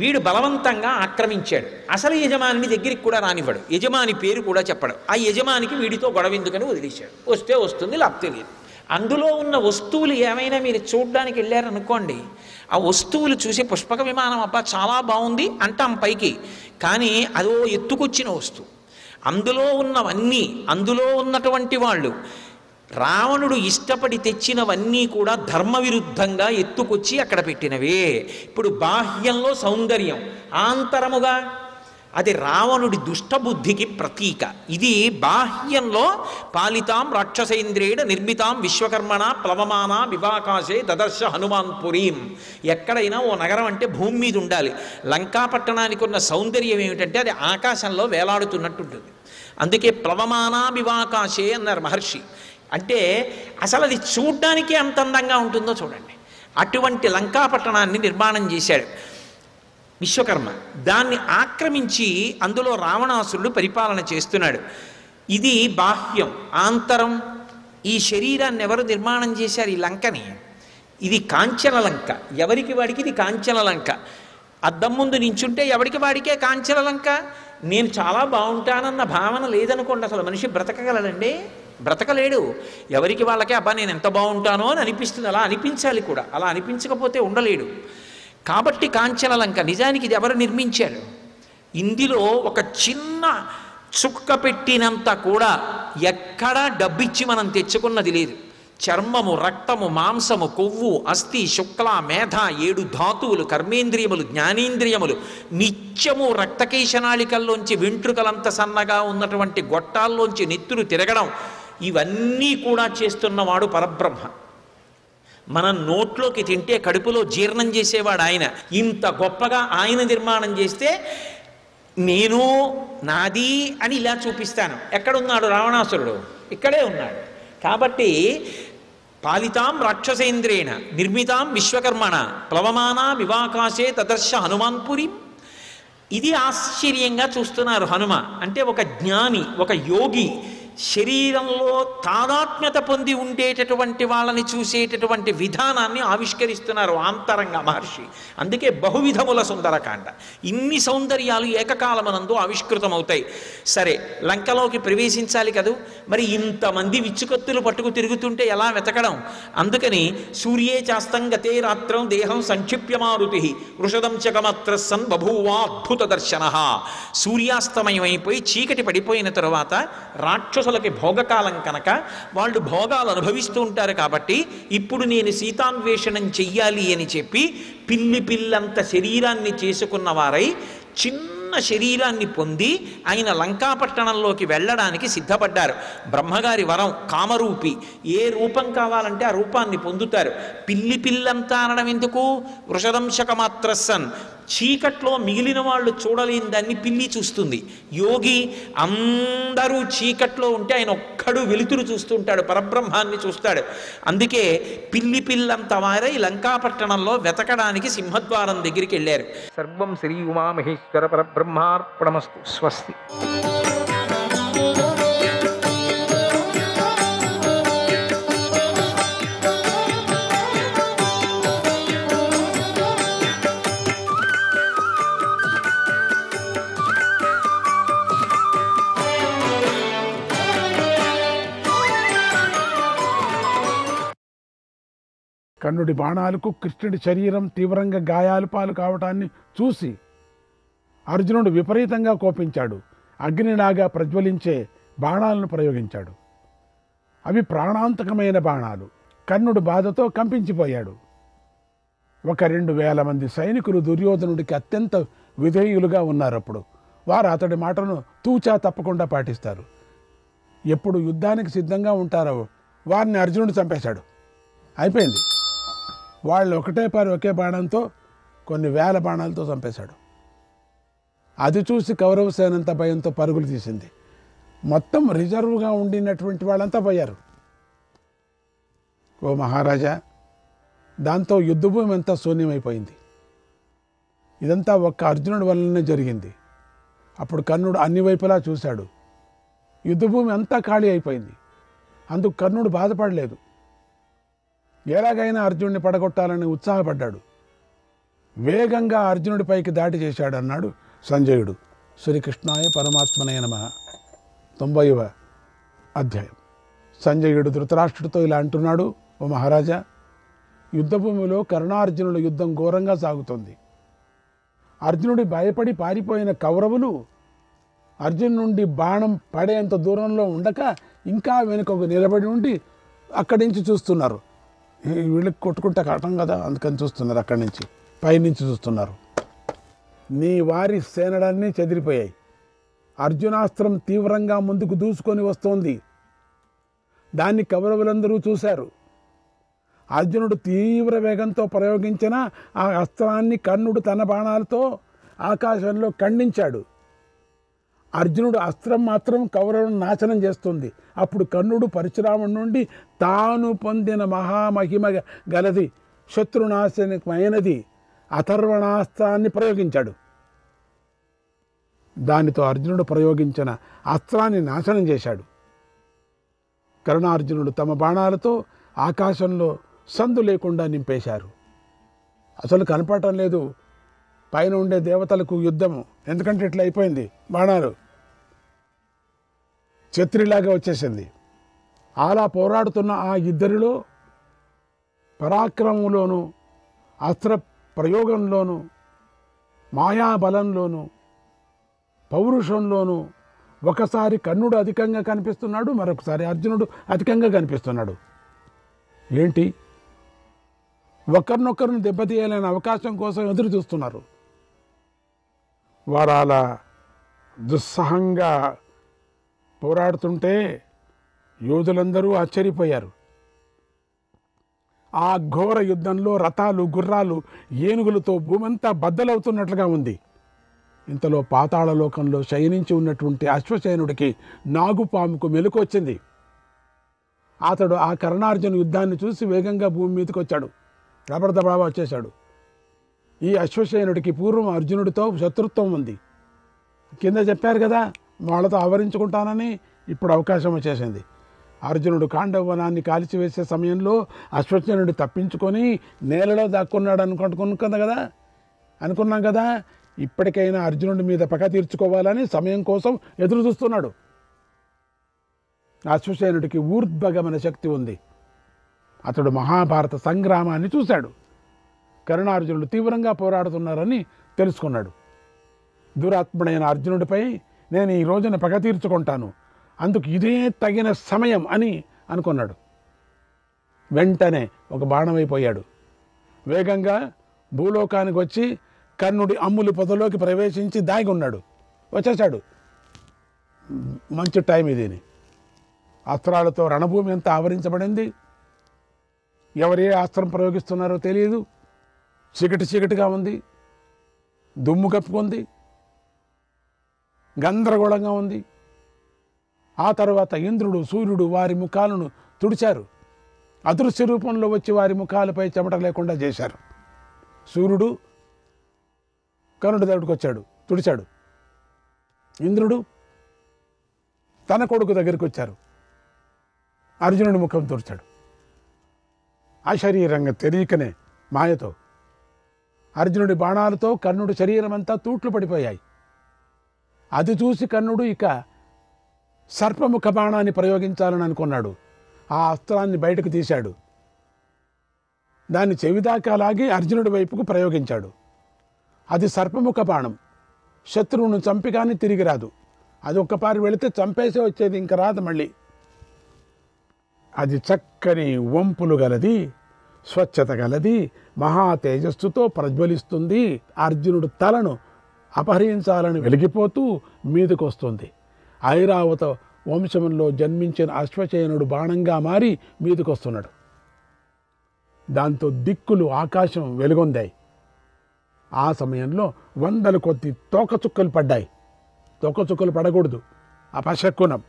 వీడు బలవంతంగా ఆక్రమించాడు. అసలు యజమానిని దగ్గరికి కూడా రానివ్వడు, యజమాని పేరు కూడా చెప్పడు. ఆ యజమానికి వీడితో గొడవ ఎందుకని వదిలేశాడు. వస్తే వస్తుంది, లేకపోతే లేదు. అందులో ఉన్న వస్తువులు ఏమైనా మీరు చూడడానికి వెళ్ళారనుకోండి, ఆ వస్తువులు చూసి పుష్పక విమానం అబ్బా చాలా బాగుంది అంటాం పైకి, కానీ అదో ఎత్తుకొచ్చిన వస్తువు. అందులో ఉన్నవన్నీ, అందులో ఉన్నటువంటి వాళ్ళు రావణుడు ఇష్టపడి తెచ్చినవన్నీ కూడా ధర్మవిరుద్ధంగా ఎత్తుకొచ్చి అక్కడ పెట్టినవే. ఇప్పుడు బాహ్యంలో సౌందర్యం, ఆంతరముగా అది రావణుడి దుష్టబుద్ధికి ప్రతీక. ఇది బాహ్యంలో పాలితాం రాక్షసేంద్రేణ నిర్మితాం విశ్వకర్మణ ప్లవమాన వివాకాశే దదర్శ హనుమాన్ పురీం. ఎక్కడైనా ఓ నగరం అంటే భూమి మీద ఉండాలి. లంకాపట్టణానికి ఉన్న సౌందర్యం ఏమిటంటే అది ఆకాశంలో వేలాడుతున్నట్టు ఉంటుంది. అందుకే ప్లవమాన వివాకాశే అన్నారు మహర్షి. అంటే అసలు అది చూడ్డానికే అంత అందంగా ఉంటుందో చూడండి. అటువంటి లంకాపట్టణాన్ని నిర్మాణం చేశాడు విశ్వకర్మ. దాన్ని ఆక్రమించి అందులో రావణాసురుడు పరిపాలన చేస్తున్నాడు. ఇది బాహ్యం. ఆంతరం, ఈ శరీరాన్ని ఎవరు నిర్మాణం చేశారు? ఈ లంకని. ఇది కాంచన లంక, ఎవరికి వాడికి ఇది కాంచన లంక. అద్దం ముందు నించుంటే ఎవరికి వాడికే కాంచన లంక. నేను చాలా బాగుంటానన్న భావన లేదనుకోండి, అసలు మనిషి బ్రతకగలడండి? బ్రతకలేడు. ఎవరికి వాళ్ళకే అబ్బా నేను ఎంత బాగుంటానో అని అనిపిస్తుంది, అలా అనిపించాలి కూడా. అలా అనిపించకపోతే ఉండలేడు. కాబట్టి కాంచన లంక. నిజానికి ఇది ఎవరు నిర్మించారు? ఇందులో ఒక చిన్న చుక్క పెట్టినంత కూడా ఎక్కడా డబ్బిచ్చి మనం తెచ్చుకున్నది లేదు. చర్మము, రక్తము, మాంసము, కొవ్వు, అస్థి, శుక్ల, మేధ, 7 ధాతువులు, కర్మేంద్రియములు, జ్ఞానేంద్రియములు, నిత్యము రక్తకేశనాళికల్లోంచి వెంట్రుకలంత సన్నగా ఉన్నటువంటి గొట్టాల్లోంచి నెత్తురు తిరగడం, ఇవన్నీ కూడా చేస్తున్నవాడు పరబ్రహ్మ. మనం నోట్లోకి తింటే కడుపులో జీర్ణం చేసేవాడు ఆయన. ఇంత గొప్పగా ఆయన నిర్మాణం చేస్తే నేను నాది అని ఇలా చూపిస్తాను. ఎక్కడున్నాడు రావణాసురుడు? ఇక్కడే ఉన్నాడు. కాబట్టి పాలితాం రాక్షసేంద్రేణ నిర్మితాం విశ్వకర్మణ ప్లవమానా వివాకాశే తదర్శ హనుమాన్పురి. ఇది ఆశ్చర్యంగా చూస్తున్నారు హనుమ. అంటే ఒక జ్ఞాని, ఒక యోగి, శరీరంలో తాదాత్మ్యత పొంది ఉండేటటువంటి వాళ్ళని చూసేటటువంటి విధానాన్ని ఆవిష్కరిస్తున్నారు ఆంతరంగా మహర్షి. అందుకే బహువిధముల సుందరకాండ. ఇన్ని సౌందర్యాలు ఏకకాలమనందు ఆవిష్కృతమవుతాయి. సరే, లంకలోకి ప్రవేశించాలి కదూ, మరి ఇంతమంది విచ్చుకత్తులు పట్టుకు తిరుగుతుంటే ఎలా వెతకడం? అందుకని సూర్యే చాస్తం గతే రాత్రం దేహం సంక్షిప్యమారుతి వృషదం చకమత్ర సన్ బభూవా అద్భుత దర్శన. సూర్యాస్తమయం అయిపోయి చీకటి పడిపోయిన తరువాత రాక్షసులకి భోగకాలం కనుక వాళ్ళు భోగాలు అనుభవిస్తూ ఉంటారు. కాబట్టి ఇప్పుడు నేను సీతాన్వేషణం చెయ్యాలి అని చెప్పి పిల్లంత శరీరాన్ని చేసుకున్న వారై చిన్న శరీరాన్ని పొంది ఆయన లంకాపట్టణంలోకి వెళ్ళడానికి సిద్ధపడ్డారు. బ్రహ్మగారి వరం కామరూపి. ఏ రూపం కావాలంటే ఆ రూపాన్ని పొందుతారు. పిల్లంతా అనడం ఎందుకు? వృషదంశకమాత్రసన్, చీకట్లో మిగిలిన వాళ్ళు చూడలేని దాన్ని పిల్లి చూస్తుంది. యోగి అందరూ చీకట్లో ఉంటే ఆయన ఒక్కడు వెలుతురు చూస్తుంటాడు, పరబ్రహ్మాన్ని చూస్తాడు. అందుకే పిల్లంత వారై లంకాపట్టణంలో వెతకడానికి సింహద్వారం దగ్గరికి వెళ్ళారు. సర్వం శ్రీ ఉమామహేశ్వర పరబ్రహ్మార్పణమస్తు. స్వస్తి. కర్ణుడి బాణాలకు కృష్ణుడి శరీరం తీవ్రంగా గాయాలు పాలు కావటాన్ని చూసి అర్జునుడు విపరీతంగా కోపించాడు. అగ్నిలాగా ప్రజ్వలించే బాణాలను ప్రయోగించాడు. అవి ప్రాణాంతకమైన బాణాలు. కర్ణుడు బాధతో కంపించిపోయాడు. 2,000 మంది సైనికులు దుర్యోధనుడికి అత్యంత విధేయులుగా ఉన్నారు. అప్పుడు వారు అతడి మాటను తూచా తప్పకుండా పాటిస్తారు. ఎప్పుడు యుద్ధానికి సిద్ధంగా ఉంటారో వారిని అర్జునుడు చంపేశాడు. అయిపోయింది. వాళ్ళు ఒకే బాణంతో కొన్ని 1000 బాణాలతో చంపేశాడు. అది చూసి కౌరవ సేనంతా భయంతో పరుగులు తీసింది. మొత్తం రిజర్వ్గా ఉండినటువంటి వాళ్ళంతా పోయారు. ఓ మహారాజా, దాంతో యుద్ధభూమి అంతా శూన్యమైపోయింది. ఇదంతా ఒక్క అర్జునుడి వల్లనే జరిగింది. అప్పుడు కర్ణుడు అన్ని వైపులా చూశాడు. యుద్ధభూమి అంతా ఖాళీ అయిపోయింది. అందుకు కర్ణుడు బాధపడలేదు. ఎలాగైనా అర్జునుడిని పడగొట్టాలని ఉత్సాహపడ్డాడు. వేగంగా అర్జునుడిపైకి దాడి చేశాడు అన్నాడు సంజయుడు. శ్రీకృష్ణాయ పరమాత్మనే నమః. 90వ అధ్యాయం. సంజయుడు ధృతరాష్ట్రుడితో ఇలా అంటున్నాడు. ఓ మహారాజా, యుద్ధభూమిలో కర్ణార్జునుల యుద్ధం ఘోరంగా సాగుతోంది. అర్జునుడి భయపడి పారిపోయిన కౌరవులు అర్జును నుండి బాణం పడేంత దూరంలో ఉండక ఇంకా వెనుకకు నిలబడి ఉండి అక్కడి నుంచి చూస్తున్నారు. వీళ్ళకి కొట్టుకుంటే కట్టం కదా, అందుకని చూస్తున్నారు. అక్కడి నుంచి పైనుంచి చూస్తున్నారు. నీ వారి సేనలన్నీ చెదిరిపోయాయి. అర్జునాస్త్రం తీవ్రంగా ముందుకు దూసుకొని వస్తోంది. దాన్ని కౌరవులందరూ చూశారు. అర్జునుడు తీవ్ర వేగంతో ప్రయోగించిన ఆ అస్త్రాన్ని కర్ణుడు తన బాణాలతో ఆకాశంలో ఖండించాడు. అర్జునుడు అస్త్రం మాత్రం కౌరవులను నాశనం చేస్తుంది. అప్పుడు కర్ణుడు పరశురాముడి నుండి తాను పొందిన మహామహిమ గలది శత్రునాశనమైనది అథర్వణాస్త్రాన్ని ప్రయోగించాడు. దానితో అర్జునుడు ప్రయోగించిన అస్త్రాన్ని నాశనం చేశాడు. కర్ణార్జునుడు తమ బాణాలతో ఆకాశంలో సందు లేకుండా నింపేశారు. అసలు కనపడటం లేదు పైన ఉండే దేవతలకు యుద్ధము. ఎందుకంటే ఇట్లా అయిపోయింది. బాణాలు ఛత్రిలాగా వచ్చేసింది. అలా పోరాడుతున్న ఆ ఇద్దరిలో పరాక్రమంలోనూ అస్త్ర ప్రయోగంలోనూ మాయాబలంలోనూ పౌరుషంలోనూ ఒకసారి కర్ణుడు అధికంగా కనిపిస్తున్నాడు, మరొకసారి అర్జునుడు అధికంగా కనిపిస్తున్నాడు. ఏంటి? ఒకరినొకరిని దెబ్బతీయాలనే అవకాశం కోసం ఎదురు చూస్తున్నారు. వారు అలా దుస్సహంగా పోరాడుతుంటే యోధులందరూ ఆశ్చర్యపోయారు. ఆ ఘోర యుద్ధంలో రథాలు, గుర్రాలు, ఏనుగులతో భూమంతా బద్దలవుతున్నట్లుగా ఉంది. ఇంతలో పాతాళలోకంలో శయనించి ఉన్నటువంటి అశ్వసేనుడికి నాగుపాముకు మెలకు వచ్చింది. అతడు ఆ కర్ణార్జున యుద్ధాన్ని చూసి వేగంగా భూమి మీదకి వచ్చాడు. రబడదబా వచ్చేశాడు. ఈ అశ్వసేనుడికి పూర్వం అర్జునుడితో శత్రుత్వం ఉంది. కింద చెప్పారు కదా వాళ్ళతో ఆవరించుకుంటానని. ఇప్పుడు అవకాశం వచ్చేసింది. అర్జునుడు కాండవనాన్ని కాల్చివేసే సమయంలో అశ్వసేనుడు తప్పించుకొని నేలలో దాక్కున్నాడు అనుకున్నాం కదా. ఇప్పటికైనా అర్జునుడి మీద పగ తీర్చుకోవాలని సమయం కోసం ఎదురు చూస్తున్నాడు. అశ్వసేనుడికి ఊర్ధ్వగమన శక్తి ఉంది. అతడు మహాభారత సంగ్రామాన్ని చూశాడు. కర్ణార్జునుడు తీవ్రంగా పోరాడుతున్నారని తెలుసుకున్నాడు. దురాత్ముడైన అర్జునుడిపై నేను ఈ రోజున పగ తీర్చుకుంటాను, అందుకు ఇదే తగిన సమయం అని అనుకున్నాడు. వెంటనే ఒక బాణమైపోయాడు. వేగంగా భూలోకానికి వచ్చి కర్ణుడి అమ్ములు పొదలోకి ప్రవేశించి దాగి ఉన్నాడు. వచ్చేశాడు. మంచి టైం ఇది. అస్త్రాలతో రణభూమి అంతా ఆవరించబడింది. ఎవరే అస్త్రం ప్రయోగిస్తున్నారో తెలియదు. చీకటిగా ఉంది. దుమ్ము కప్పుకుంది, గందరగోళంగా ఉంది. ఆ తర్వాత ఇంద్రుడు సూర్యుడు వారి ముఖాలను తుడిచారు. అదృశ్య రూపంలో వచ్చి వారి ముఖాలపై చెమట లేకుండా చేశారు. సూర్యుడు కర్ణుడి దగ్గరికి వచ్చాడు, తుడిచాడు. ఇంద్రుడు తన కొడుకు దగ్గరికి వచ్చారు, అర్జునుడి ముఖం తుడిచాడు. అశరీరంగా తెలియకనే మాయతో అర్జునుడి బాణాలతో కర్ణుడి శరీరం అంతా తూట్లు పడిపోయాయి. అది చూసి కర్ణుడు ఇక సర్పముఖ బాణాన్ని ప్రయోగించాలని అనుకున్నాడు. ఆ అస్త్రాన్ని బయటకు తీశాడు. దాన్ని చెవిదాకా లాగి అర్జునుడి వైపుకు ప్రయోగించాడు. అది సర్పముఖ బాణం. శత్రువును చంపి కానీ తిరిగి రాదు. అది ఒక్కపారి వెళితే చంపేసే వచ్చేది, ఇంకా రాదు మళ్ళీ. అది చక్కని వంపులు గలది, స్వచ్ఛత గలది, మహా తేజస్సుతో ప్రజ్వలిస్తుంది. అర్జునుడు తలను అపహరించాలని వెలిగిపోతూ మీదకు వస్తుంది. ఐరావత వంశంలో జన్మించిన అశ్వసేనుడు బాణంగా మారి మీదకు వస్తున్నాడు. దాంతో దిక్కులు ఆకాశం వెలుగొందాయి. ఆ సమయంలో 100 కొద్ది తోకచుక్కలు పడ్డాయి. తోకచుక్కలు పడకూడదు, అపశకునం.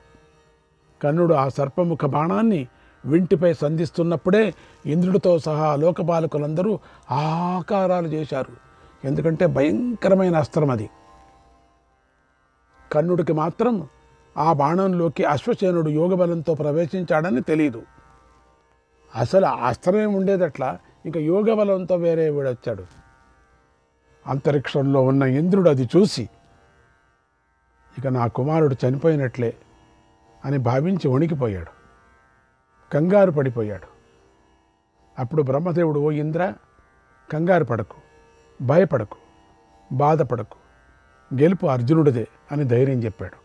కర్ణుడు ఆ సర్పముఖ బాణాన్ని వింటిపై సంధిస్తున్నప్పుడే ఇంద్రుడితో సహా లోకపాలకులందరూ ఆకారాలు చేశారు. ఎందుకంటే భయంకరమైన అస్త్రం అది. కర్ణుడికి మాత్రం ఆ బాణంలోకి అశ్వసేనుడు యోగబలంతో ప్రవేశించాడని తెలియదు. అసలు అస్త్రమే ఉండేదట్లా, ఇంకా యోగబలంతో వేరే వీడొచ్చాడు. అంతరిక్షంలో ఉన్న ఇంద్రుడు అది చూసి ఇక నా కుమారుడు చనిపోయినట్లే అని భావించి వణికిపోయాడు, కంగారు పడిపోయాడు. అప్పుడు బ్రహ్మదేవుడు, ఓ ఇంద్ర, కంగారు పడకు, భయపడకు, బాధపడకు, గెలుపు అర్జునుడిదే అని ధైర్యం చెప్పాడు.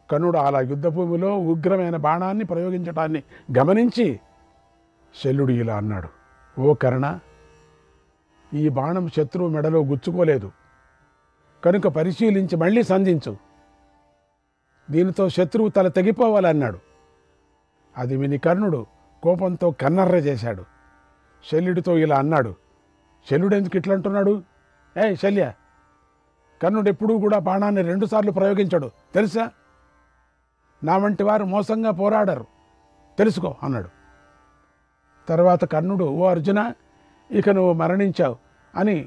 కర్ణుడు అలా యుద్ధభూమిలో ఉగ్రమైన బాణాన్ని ప్రయోగించడాన్ని గమనించి శల్యుడు ఇలా అన్నాడు, ఓ కర్ణ, ఈ బాణం శత్రువు మెడలో గుచ్చుకోలేదు కనుక పరిశీలించి మళ్ళీ సంధించు. దీనితో శత్రువు తల తెగిపోవాలన్నాడు. అది విని కర్ణుడు కోపంతో కన్నర్ర చేశాడు. శల్యుడితో ఇలా అన్నాడు, శల్యుడు ఎందుకు ఇట్లా అంటున్నాడు? శల్య, కర్ణుడు ఎప్పుడూ కూడా బాణాన్ని 2 సార్లు ప్రయోగించాడు తెలుసా? నా వంటి వారు మోసంగా పోరాడరు, తెలుసుకో అన్నాడు. తర్వాత కర్ణుడు, ఓ అర్జున, ఇక నువ్వు మరణించావు అని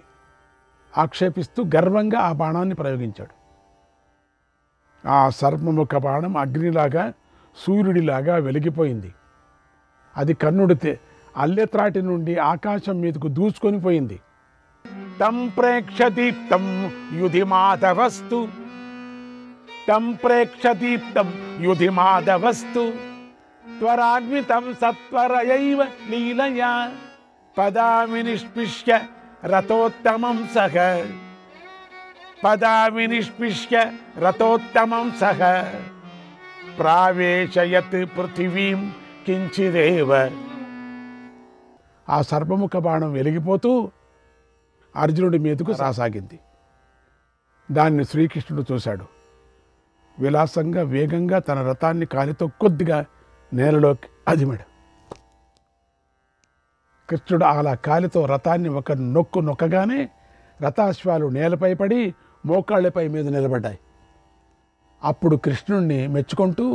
ఆక్షేపిస్తూ గర్వంగా ఆ బాణాన్ని ప్రయోగించాడు. ఆ సర్పముఖ బాణం అగ్నిలాగా సూర్యుడిలాగా వెలిగిపోయింది. అది కర్ణుడి అల్లెత్రాటి నుండి ఆకాశం మీదకు దూసుకొని పోయింది. తం ప్రేక్ష దీప్తం యుధి మాధవస్తు, తం ప్రేక్ష దీప్తం యుధి మాధవస్తు, త్వరాన్వితం సత్వరయైవ లీలయా పదామి నిష్పిష్య రథోత్తమం సహ, పదామి నిష్పిష్య రథోత్తమం సహ ప్రావేశయత్ పృథివీం కించిదేవ. ఆ సర్పముఖ బాణం వెలిగిపోతూ అర్జునుడి మీదకు రాసాగింది. దాన్ని శ్రీకృష్ణుడు చూశాడు. విలాసంగా వేగంగా తన రథాన్ని కాలితో కొద్దిగా నేలలోకి అదిమాడు. కృష్ణుడు అలా కాలితో రథాన్ని ఒక నొక్కగానే రథాశ్వాలు నేలపై పడి మోకాళ్ళపై మీద నిలబడ్డాయి. అప్పుడు కృష్ణుణ్ణి మెచ్చుకుంటూ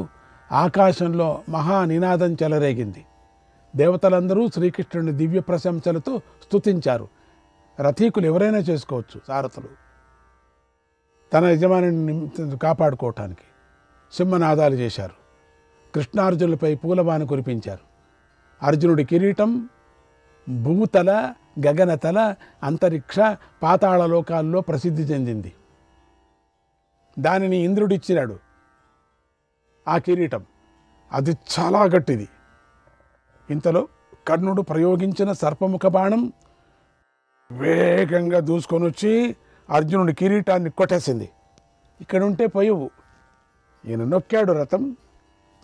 ఆకాశంలో మహానినాదం చెలరేగింది. దేవతలందరూ శ్రీకృష్ణుని దివ్య ప్రశంసలతో స్తుతించారు. రథీకులు ఎవరైనా చేసుకోవచ్చు, సారథులు తన యజమానిని కాపాడుకోవటానికి సింహనాదాలు చేశారు. కృష్ణార్జునులపై పూలబాణ కురిపించారు. అర్జునుడి కిరీటం భూతల, గగనతల, అంతరిక్ష, పాతాళ లోకాల్లో ప్రసిద్ధి చెందింది. దానిని ఇంద్రుడిచ్చినాడు. ఆ కిరీటం అది చాలా గట్టిది. ఇంతలో కర్ణుడు ప్రయోగించిన సర్పముఖ బాణం వేగంగా దూసుకొని వచ్చి అర్జునుడి కిరీటాన్ని కొట్టేసింది. ఇక్కడ ఉంటే పోయవు. ఈయన నొక్కాడు, రథం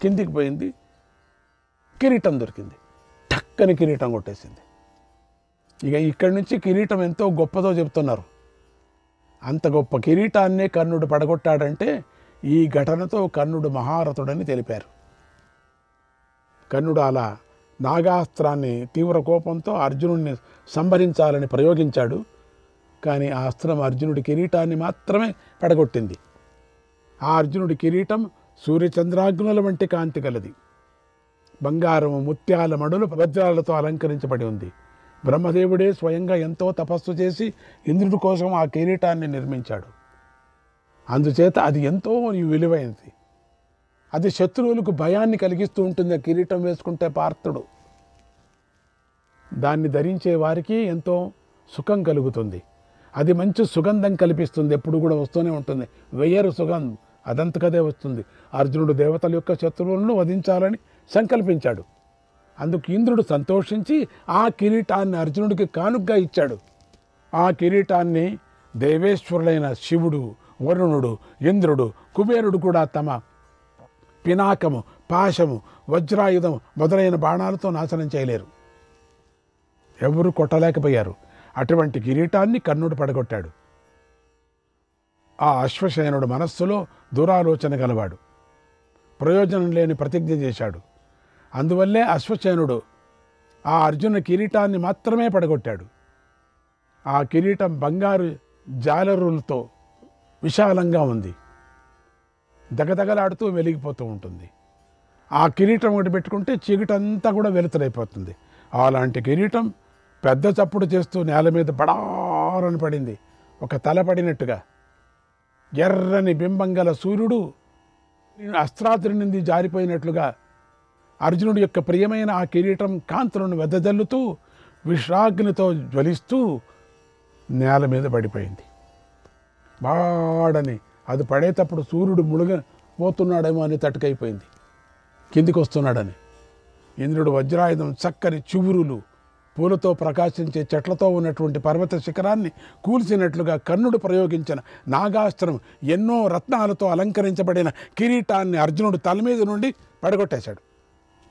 కిందికి పోయింది, కిరీటం దొరికింది, టక్కని కిరీటం కొట్టేసింది. ఇక ఇక్కడి నుంచి కిరీటం ఎంతో గొప్పదో చెబుతున్నారు. అంత గొప్ప కిరీటాన్నే కర్ణుడు పడగొట్టాడంటే ఈ ఘటనతో కర్ణుడు మహారథుడని తెలిపారు. కర్ణుడు అలా నాగాస్త్రాన్ని తీవ్ర కోపంతో అర్జునుడిని సంహరించాలని ప్రయోగించాడు. కానీ ఆ అస్త్రం అర్జునుడి కిరీటాన్ని మాత్రమే పడగొట్టింది. ఆ అర్జునుడి కిరీటం సూర్యచంద్రాగ్నుల వంటి కాంతి గలది. బంగారము, ముత్యాల మడులు, వజ్రాలతో అలంకరించబడి ఉంది. బ్రహ్మదేవుడే స్వయంగా ఎంతో తపస్సు చేసి ఇంద్రుడి కోసం ఆ కిరీటాన్ని నిర్మించాడు. అందుచేత అది ఎంతో విలువైనది. అది శత్రువులకు భయాన్ని కలిగిస్తూ ఉంటుంది. ఆ కిరీటం వేసుకుంటే పార్థుడు దాన్ని ధరించే వారికి ఎంతో సుఖం కలుగుతుంది. అది మంచి సుగంధం కల్పిస్తుంది, ఎప్పుడు కూడా వస్తూనే ఉంటుంది. వెయ్యరు సుగంధం అదంతకదే వస్తుంది. అర్జునుడు దేవతల యొక్క శత్రువులను వధించాలని సంకల్పించాడు. అందుకు ఇంద్రుడు సంతోషించి ఆ కిరీటాన్ని అర్జునుడికి కానుగ్గా ఇచ్చాడు. ఆ కిరీటాన్ని దేవేశ్వరులైన శివుడు, వరుణుడు, ఇంద్రుడు, కుబేరుడు కూడా తమ పినాకము, పాశము, వజ్రాయుధం మొదలైన బాణాలతో నాశనం చేయలేరు. ఎవరు కొట్టలేకపోయారు. అటువంటి కిరీటాన్ని కర్ణుడు పడగొట్టాడు. ఆ అశ్వసేనుడు మనస్సులో దురాలోచన గలవాడు. ప్రయోజనం లేని ప్రతిజ్ఞ చేశాడు. అందువల్లే అశ్వసేనుడు ఆ అర్జున కిరీటాన్ని మాత్రమే పడగొట్టాడు. ఆ కిరీటం బంగారు జాలరులతో విశాలంగా ఉంది. దగదగలాడుతూ వెలిగిపోతూ ఉంటుంది. ఆ కిరీటం ఒకటి పెట్టుకుంటే చీకటంతా కూడా వెలుతురైపోతుంది. అలాంటి కిరీటం పెద్ద చప్పుడు చేస్తూ నేల మీద పడారని పడింది. ఒక తల పడినట్టుగా. ఎర్రని బింబం గల సూర్యుడు అస్త్రాద్రి నుండి జారిపోయినట్లుగా అర్జునుడి యొక్క ప్రియమైన ఆ కిరీటం కాంతులను వెదజల్లుతూ విశ్రాగ్నితో జ్వలిస్తూ నేల మీద పడిపోయింది. బాడని అది పడేటప్పుడు సూర్యుడు మునిగిపోతున్నాడేమో అని తట్టుకైపోయింది, కిందికి వస్తున్నాడని. ఇంద్రుడు వజ్రాయుధం చక్కని చివురులు, పూలతో ప్రకాశించే చెట్లతో ఉన్నటువంటి పర్వత శిఖరాన్ని కూల్చినట్లుగా కర్ణుడు ప్రయోగించిన నాగాస్త్రం ఎన్నో రత్నాలతో అలంకరించబడిన కిరీటాన్ని అర్జునుడు తల మీద నుండి పడగొట్టేశాడు.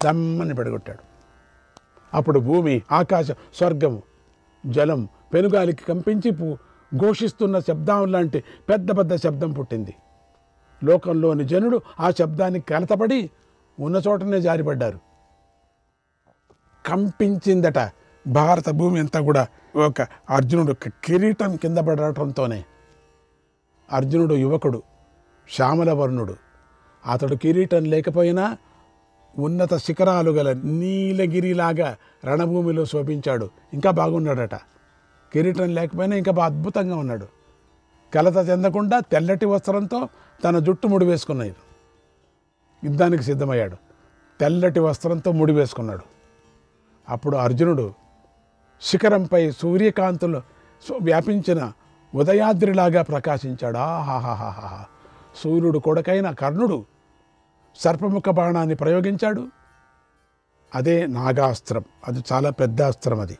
దమ్మని పడగొట్టాడు. అప్పుడు భూమి, ఆకాశం, స్వర్గము, జలం పెనుగాలికి కంపించి ఘోషిస్తున్న శబ్దం లాంటి పెద్ద పెద్ద శబ్దం పుట్టింది. లోకంలోని జనుడు ఆ శబ్దానికి కలతపడి ఉన్న చోటనే జారిపడ్డారు. కంపించిందట భారత భూమి అంతా కూడా ఒక అర్జునుడు కిరీటం కింద పడటంతోనే. అర్జునుడు యువకుడు, శ్యామల వర్ణుడు. అతడు కిరీటం లేకపోయినా ఉన్నత శిఖరాలు గల నీలగిరిలాగా రణభూమిలో శోభించాడు. ఇంకా బాగున్నాడట. కిరీటం లేకపోయినా ఇంకా అద్భుతంగా ఉన్నాడు. కలత చెందకుండా తెల్లటి వస్త్రంతో తన జుట్టు ముడి వేసుకున్నాడు. యుద్ధానికి సిద్ధమయ్యాడు. తెల్లటి వస్త్రంతో ముడి వేసుకున్నాడు. అప్పుడు అర్జునుడు శిఖరంపై సూర్యకాంతులు వ్యాపించిన ఉదయాద్రిలాగా ప్రకాశించాడు. ఆహాహాహా! సూర్యుడు కొడుకైన కర్ణుడు సర్పముఖ బాణాన్ని ప్రయోగించాడు. అదే నాగాస్త్రం. అది చాలా పెద్ద అస్త్రం. అది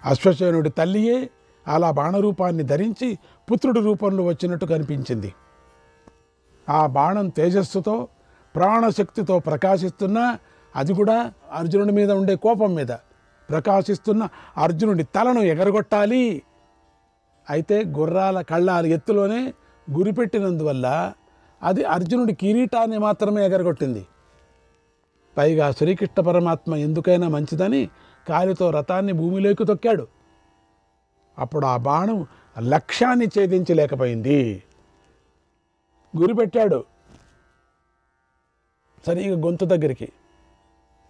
అశ్వసేనుడి తల్లియే అలా బాణరూపాన్ని ధరించి పుత్రుడి రూపంలో వచ్చినట్టు కనిపించింది. ఆ బాణం తేజస్సుతో, ప్రాణశక్తితో ప్రకాశిస్తున్నా, అది కూడా అర్జునుడి మీద ఉండే కోపం మీద ప్రకాశిస్తున్న అర్జునుడి తలను ఎగరగొట్టాలి. అయితే గుర్రాల కళ్ళాల ఎత్తులోనే గురిపెట్టినందువల్ల అది అర్జునుడి కిరీటాన్ని మాత్రమే ఎగరగొట్టింది. పైగా శ్రీకృష్ణ పరమాత్మ ఎందుకైనా మంచిదని కాలితో రథాన్ని భూమిలోకి తొక్కాడు. అప్పుడు ఆ బాణం లక్ష్యాన్ని ఛేదించలేకపోయింది. గురిపెట్టాడు సరిగా గొంతు దగ్గరికి,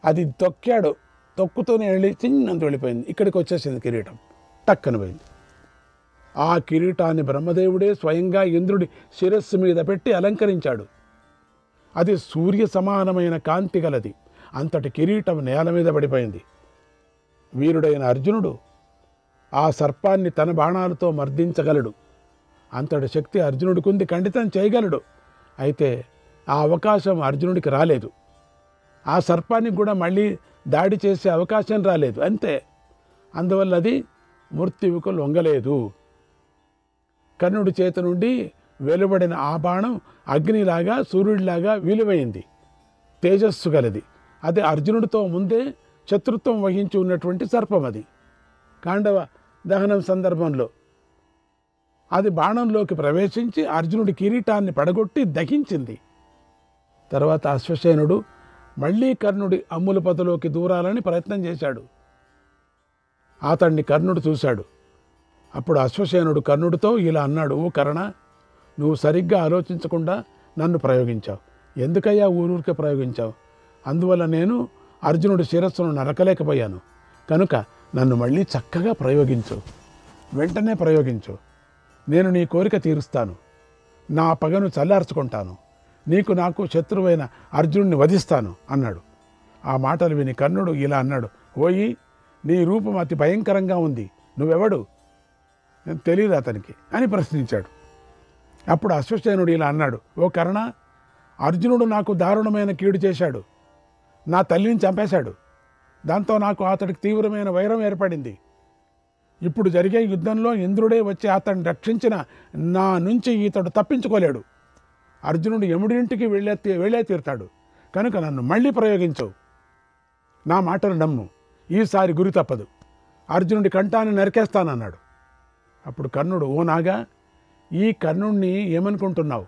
అది తొక్కాడు. తొక్కుతూనే వెళ్ళి చిన్నంత వెళ్ళిపోయింది. ఇక్కడికి వచ్చేసింది కిరీటం, టక్కన పోయింది. ఆ కిరీటాన్ని బ్రహ్మదేవుడే స్వయంగా ఇంద్రుడి శిరస్సు మీద పెట్టి అలంకరించాడు. అది సూర్య సమానమైన కాంతి గలది. అంతటి కిరీటం నేల మీద పడిపోయింది. వీరుడైన అర్జునుడు ఆ సర్పాన్ని తన బాణాలతో మర్దించగలడు. అంతటి శక్తి అర్జునుడికి ఖండితం చేయగలడు. అయితే ఆ అవకాశం అర్జునుడికి రాలేదు. ఆ సర్పానికి కూడా మళ్ళీ దాడి చేసే అవకాశం రాలేదు. అంతే. అందువల్ల అది మృత్యువుకు లొంగలేదు. కర్ణుడి చేతి నుండి వెలువడిన ఆ బాణం అగ్నిలాగా, సూర్యుడిలాగా విలువైంది, తేజస్సు గలది. అది అర్జునుడితో ముందే శత్రుత్వం వహించి ఉన్నటువంటి సర్పం. అది కాండవ దహనం సందర్భంలో అది బాణంలోకి ప్రవేశించి అర్జునుడి కిరీటాన్ని పడగొట్టి దహించింది. తర్వాత అశ్వసేనుడు మళ్ళీ కర్ణుడి అమ్ముల పొదలోకి దూరాలని ప్రయత్నం చేశాడు. అతన్ని కర్ణుడు చూశాడు. అప్పుడు అశ్వసేనుడు కర్ణుడితో ఇలా అన్నాడు, ఓ కర్ణ, నువ్వు సరిగ్గా ఆలోచించకుండా నన్ను ప్రయోగించావు. ఎందుకయ్యా ఊరూరికే ప్రయోగించావు? అందువల్ల నేను అర్జునుడి శిరస్సును నరకలేకపోయాను. కనుక నన్ను మళ్ళీ చక్కగా ప్రయోగించు, వెంటనే ప్రయోగించు. నేను నీ కోరిక తీరుస్తాను, నా పగను చల్లార్చుకుంటాను, నీకు నాకు శత్రువైన అర్జునుడిని వధిస్తాను అన్నాడు. ఆ మాటలు విని కర్ణుడు ఇలా అన్నాడు, ఓయి, నీ రూపం అతి భయంకరంగా ఉంది, నువ్వెవడు? నేను తెలియదు అతనికి అని ప్రశ్నించాడు. అప్పుడు అశ్వసేనుడు ఇలా అన్నాడు, ఓ కర్ణ, అర్జునుడు నాకు దారుణమైన కీడు చేశాడు, నా తల్లిని చంపేశాడు. దాంతో నాకు అతడికి తీవ్రమైన వైరం ఏర్పడింది. ఇప్పుడు జరిగే యుద్ధంలో ఇంద్రుడే వచ్చి అతన్ని రక్షించిన నా నుంచి ఇతడు తప్పించుకోలేడు. అర్జునుడు యముడింటికి వెళ్ళే తీరుతాడు. కనుక నన్ను మళ్ళీ ప్రయోగించవు. నా మాటలు నమ్ము, ఈసారి గురి తప్పదు. అర్జునుడి కంఠాన్ని నరికేస్తానన్నాడు. అప్పుడు కర్ణుడు, ఓ నాగా, ఈ కర్ణుణ్ణి ఏమనుకుంటున్నావు?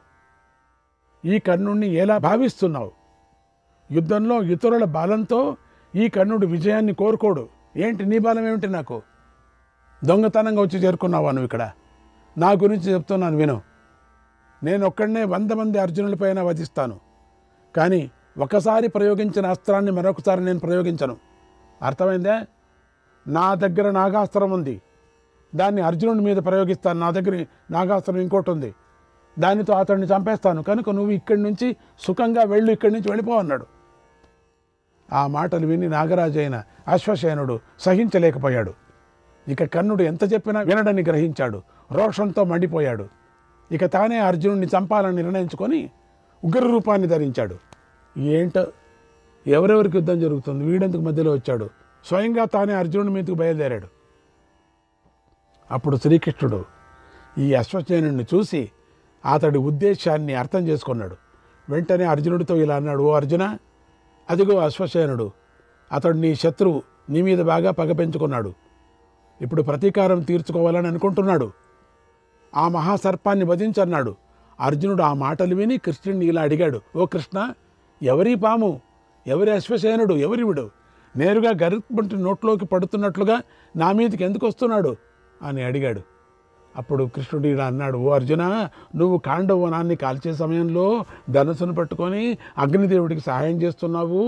ఈ కర్ణుణ్ణి ఎలా భావిస్తున్నావు? యుద్ధంలో ఇతరుల బలంతో ఈ కర్ణుడు విజయాన్ని కోరుకోడు. ఏంటి నీ బలం ఏమిటి? నాకు దొంగతనంగా వచ్చి చేరుకున్నావా నువ్వు ఇక్కడ? నా గురించి చెప్తున్నాను విను. నేను ఒక్కడనే 100 మంది అర్జునులపైన వధిస్తాను. కానీ ఒకసారి ప్రయోగించిన అస్త్రాన్ని మరొకసారి నేను ప్రయోగించను. అర్థమైందే? నా దగ్గర నాగాస్త్రం ఉంది, దాన్ని అర్జునుడి మీద ప్రయోగిస్తాను. నా దగ్గర నాగాస్త్రం ఇంకోటి ఉంది, దానితో అతడిని చంపేస్తాను. కనుక నువ్వు ఇక్కడి నుంచి సుఖంగా వెళ్ళు, ఇక్కడి నుంచి వెళ్ళిపో అన్నాడు. ఆ మాటలు విని నాగరాజు అయిన అశ్వసేనుడు సహించలేకపోయాడు. ఇక కర్ణుడు ఎంత చెప్పినా వినడని గ్రహించాడు. రోషంతో మండిపోయాడు. ఇక తానే అర్జునుడిని చంపాలని నిర్ణయించుకొని ఉగ్ర రూపాన్ని ధరించాడు. ఏంటో ఎవరెవరికి యుద్ధం జరుగుతుంది, వీడెందుకు మధ్యలో వచ్చాడు? స్వయంగా తానే అర్జునుడి మీదకు బయలుదేరాడు. అప్పుడు శ్రీకృష్ణుడు ఈ అశ్వసేనుడిని చూసి అతడి ఉద్దేశాన్ని అర్థం చేసుకున్నాడు. వెంటనే అర్జునుడితో ఇలా అన్నాడు, ఓ అర్జున, అదిగో అశ్వసేనుడు, అతడు నీ శత్రువు, నీ మీద బాగా పగ పెంచుకున్నాడు. ఇప్పుడు ప్రతీకారం తీర్చుకోవాలని అనుకుంటున్నాడు. ఆ మహాసర్పాన్ని వధించన్నాడు. అర్జునుడు ఆ మాటలు విని కృష్ణుడిని ఇలా అడిగాడు, ఓ కృష్ణ, ఎవరి పాము, ఎవరి అశ్వసేనుడు, ఎవరివిడు? నేరుగా గరుత్మంతుడి నోట్లోకి పడుతున్నట్లుగా నా మీదకి ఎందుకు వస్తున్నాడు అని అడిగాడు. అప్పుడు కృష్ణుడు ఇలా అన్నాడు, ఓ అర్జున, నువ్వు కాండవనాన్ని కాల్చే సమయంలో ధనుసును పట్టుకొని అగ్నిదేవుడికి సహాయం చేస్తున్నావు.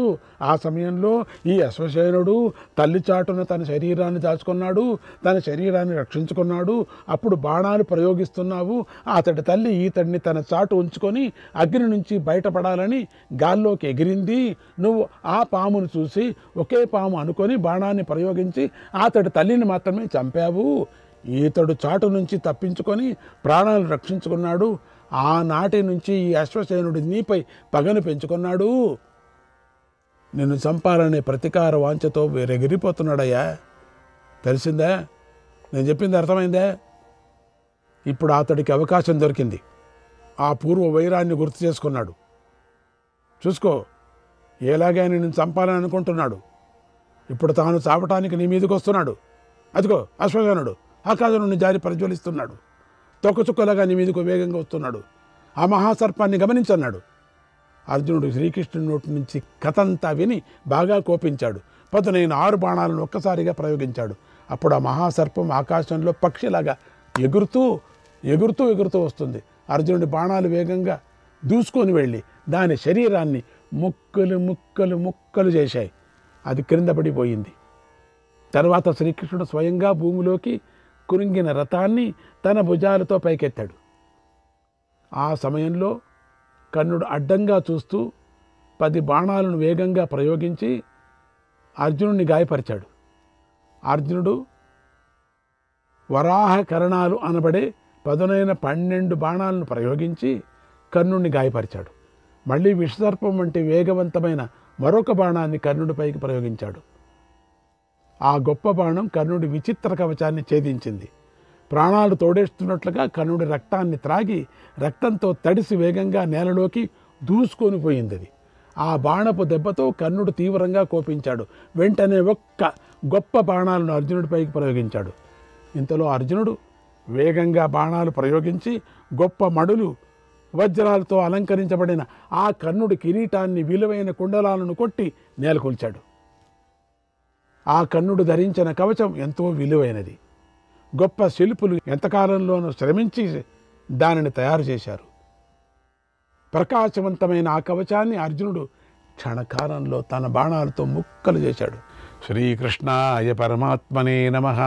ఆ సమయంలో ఈ అశ్వసేనుడు తల్లి చాటున తన శరీరాన్ని దాచుకున్నాడు, తన శరీరాన్ని రక్షించుకున్నాడు. అప్పుడు బాణాలు ప్రయోగిస్తున్నావు. అతడి తల్లి ఈతడిని తన చాటు ఉంచుకొని అగ్ని నుంచి బయటపడాలని గాల్లోకి ఎగిరింది. నువ్వు ఆ పామును చూసి ఒకే పాము అనుకొని బాణాన్ని ప్రయోగించి అతడి తల్లిని మాత్రమే చంపావు. ఈతడు చాటు నుంచి తప్పించుకొని ప్రాణాలు రక్షించుకున్నాడు. ఆనాటి నుంచి ఈ అశ్వసేనుడు నీపై పగను పెంచుకున్నాడు. నిన్ను చంపాలనే ప్రతీకార వాంఛతో వేరెగిరిపోతున్నాడయ్యా. తెలిసిందా? నేను చెప్పింది అర్థమైందా? ఇప్పుడు అతడికి అవకాశం దొరికింది. ఆ పూర్వ వైరాన్ని గుర్తు చేసుకున్నాడు. చూసుకో, ఎలాగైనా నిన్ను చంపాలని అనుకుంటున్నాడు. ఇప్పుడు తాను చావటానికి నీ మీదకి వస్తున్నాడు. అదిగో అశ్వసేనుడు ఆకాశం నుండి జారి ప్రజ్వలిస్తున్నాడు. తొక్కచుక్కలాగా నీ మీదకు వేగంగా వస్తున్నాడు. ఆ మహాసర్పాన్ని గమనించన్నాడు. అర్జునుడు శ్రీకృష్ణుడి నోటి నుంచి కథంతా విని బాగా కోపించాడు. పదునైన 6 బాణాలను ఒక్కసారిగా ప్రయోగించాడు. అప్పుడు ఆ మహాసర్పం ఆకాశంలో పక్షిలాగా ఎగురుతూ ఎగురుతూ ఎగురుతూ వస్తుంది. అర్జునుడి బాణాలు వేగంగా దూసుకొని వెళ్ళి దాని శరీరాన్ని ముక్కలు ముక్కలు ముక్కలు చేశాయి. అది క్రింద పడిపోయింది. తర్వాత శ్రీకృష్ణుడు స్వయంగా భూమిలోకి కురింగిన రథాన్ని తన భుజాలతో పైకెత్తాడు. ఆ సమయంలో కర్ణుడు అడ్డంగా చూస్తూ 10 బాణాలను వేగంగా ప్రయోగించి అర్జునుడిని గాయపరిచాడు. అర్జునుడు వరాహ కరణాలు అనబడే పదునైన 12 బాణాలను ప్రయోగించి కర్ణుడిని గాయపరిచాడు. మళ్ళీ విషసర్పం వంటి వేగవంతమైన మరొక బాణాన్ని కర్ణుడిపైకి ప్రయోగించాడు. ఆ గొప్ప బాణం కర్ణుడి విచిత్ర కవచాన్ని ఛేదించింది. ప్రాణాలు తోడేస్తున్నట్లుగా కర్ణుడి రక్తాన్ని త్రాగి రక్తంతో తడిసి వేగంగా నేలలోకి దూసుకొని పోయింది. ఆ బాణపు దెబ్బతో కర్ణుడు తీవ్రంగా కోపించాడు. వెంటనే ఒక్క గొప్ప బాణాలను అర్జునుడిపైకి ప్రయోగించాడు. ఇంతలో అర్జునుడు వేగంగా బాణాలు ప్రయోగించి గొప్ప మడులు వజ్రాలతో అలంకరించబడిన ఆ కర్ణుడి కిరీటాన్ని విలువైన కుండలాలను కొట్టి నేలకొల్చాడు. ఆ కర్ణుడు ధరించిన కవచం ఎంతో విలువైనది. గొప్ప శిల్పులు ఎంతకాలంలోనూ శ్రమించి దానిని తయారు చేశారు. ప్రకాశవంతమైన ఆ కవచాన్ని అర్జునుడు క్షణకాలంలో తన బాణాలతో ముక్కలు చేశాడు. శ్రీకృష్ణాయ పరమాత్మనే నమః.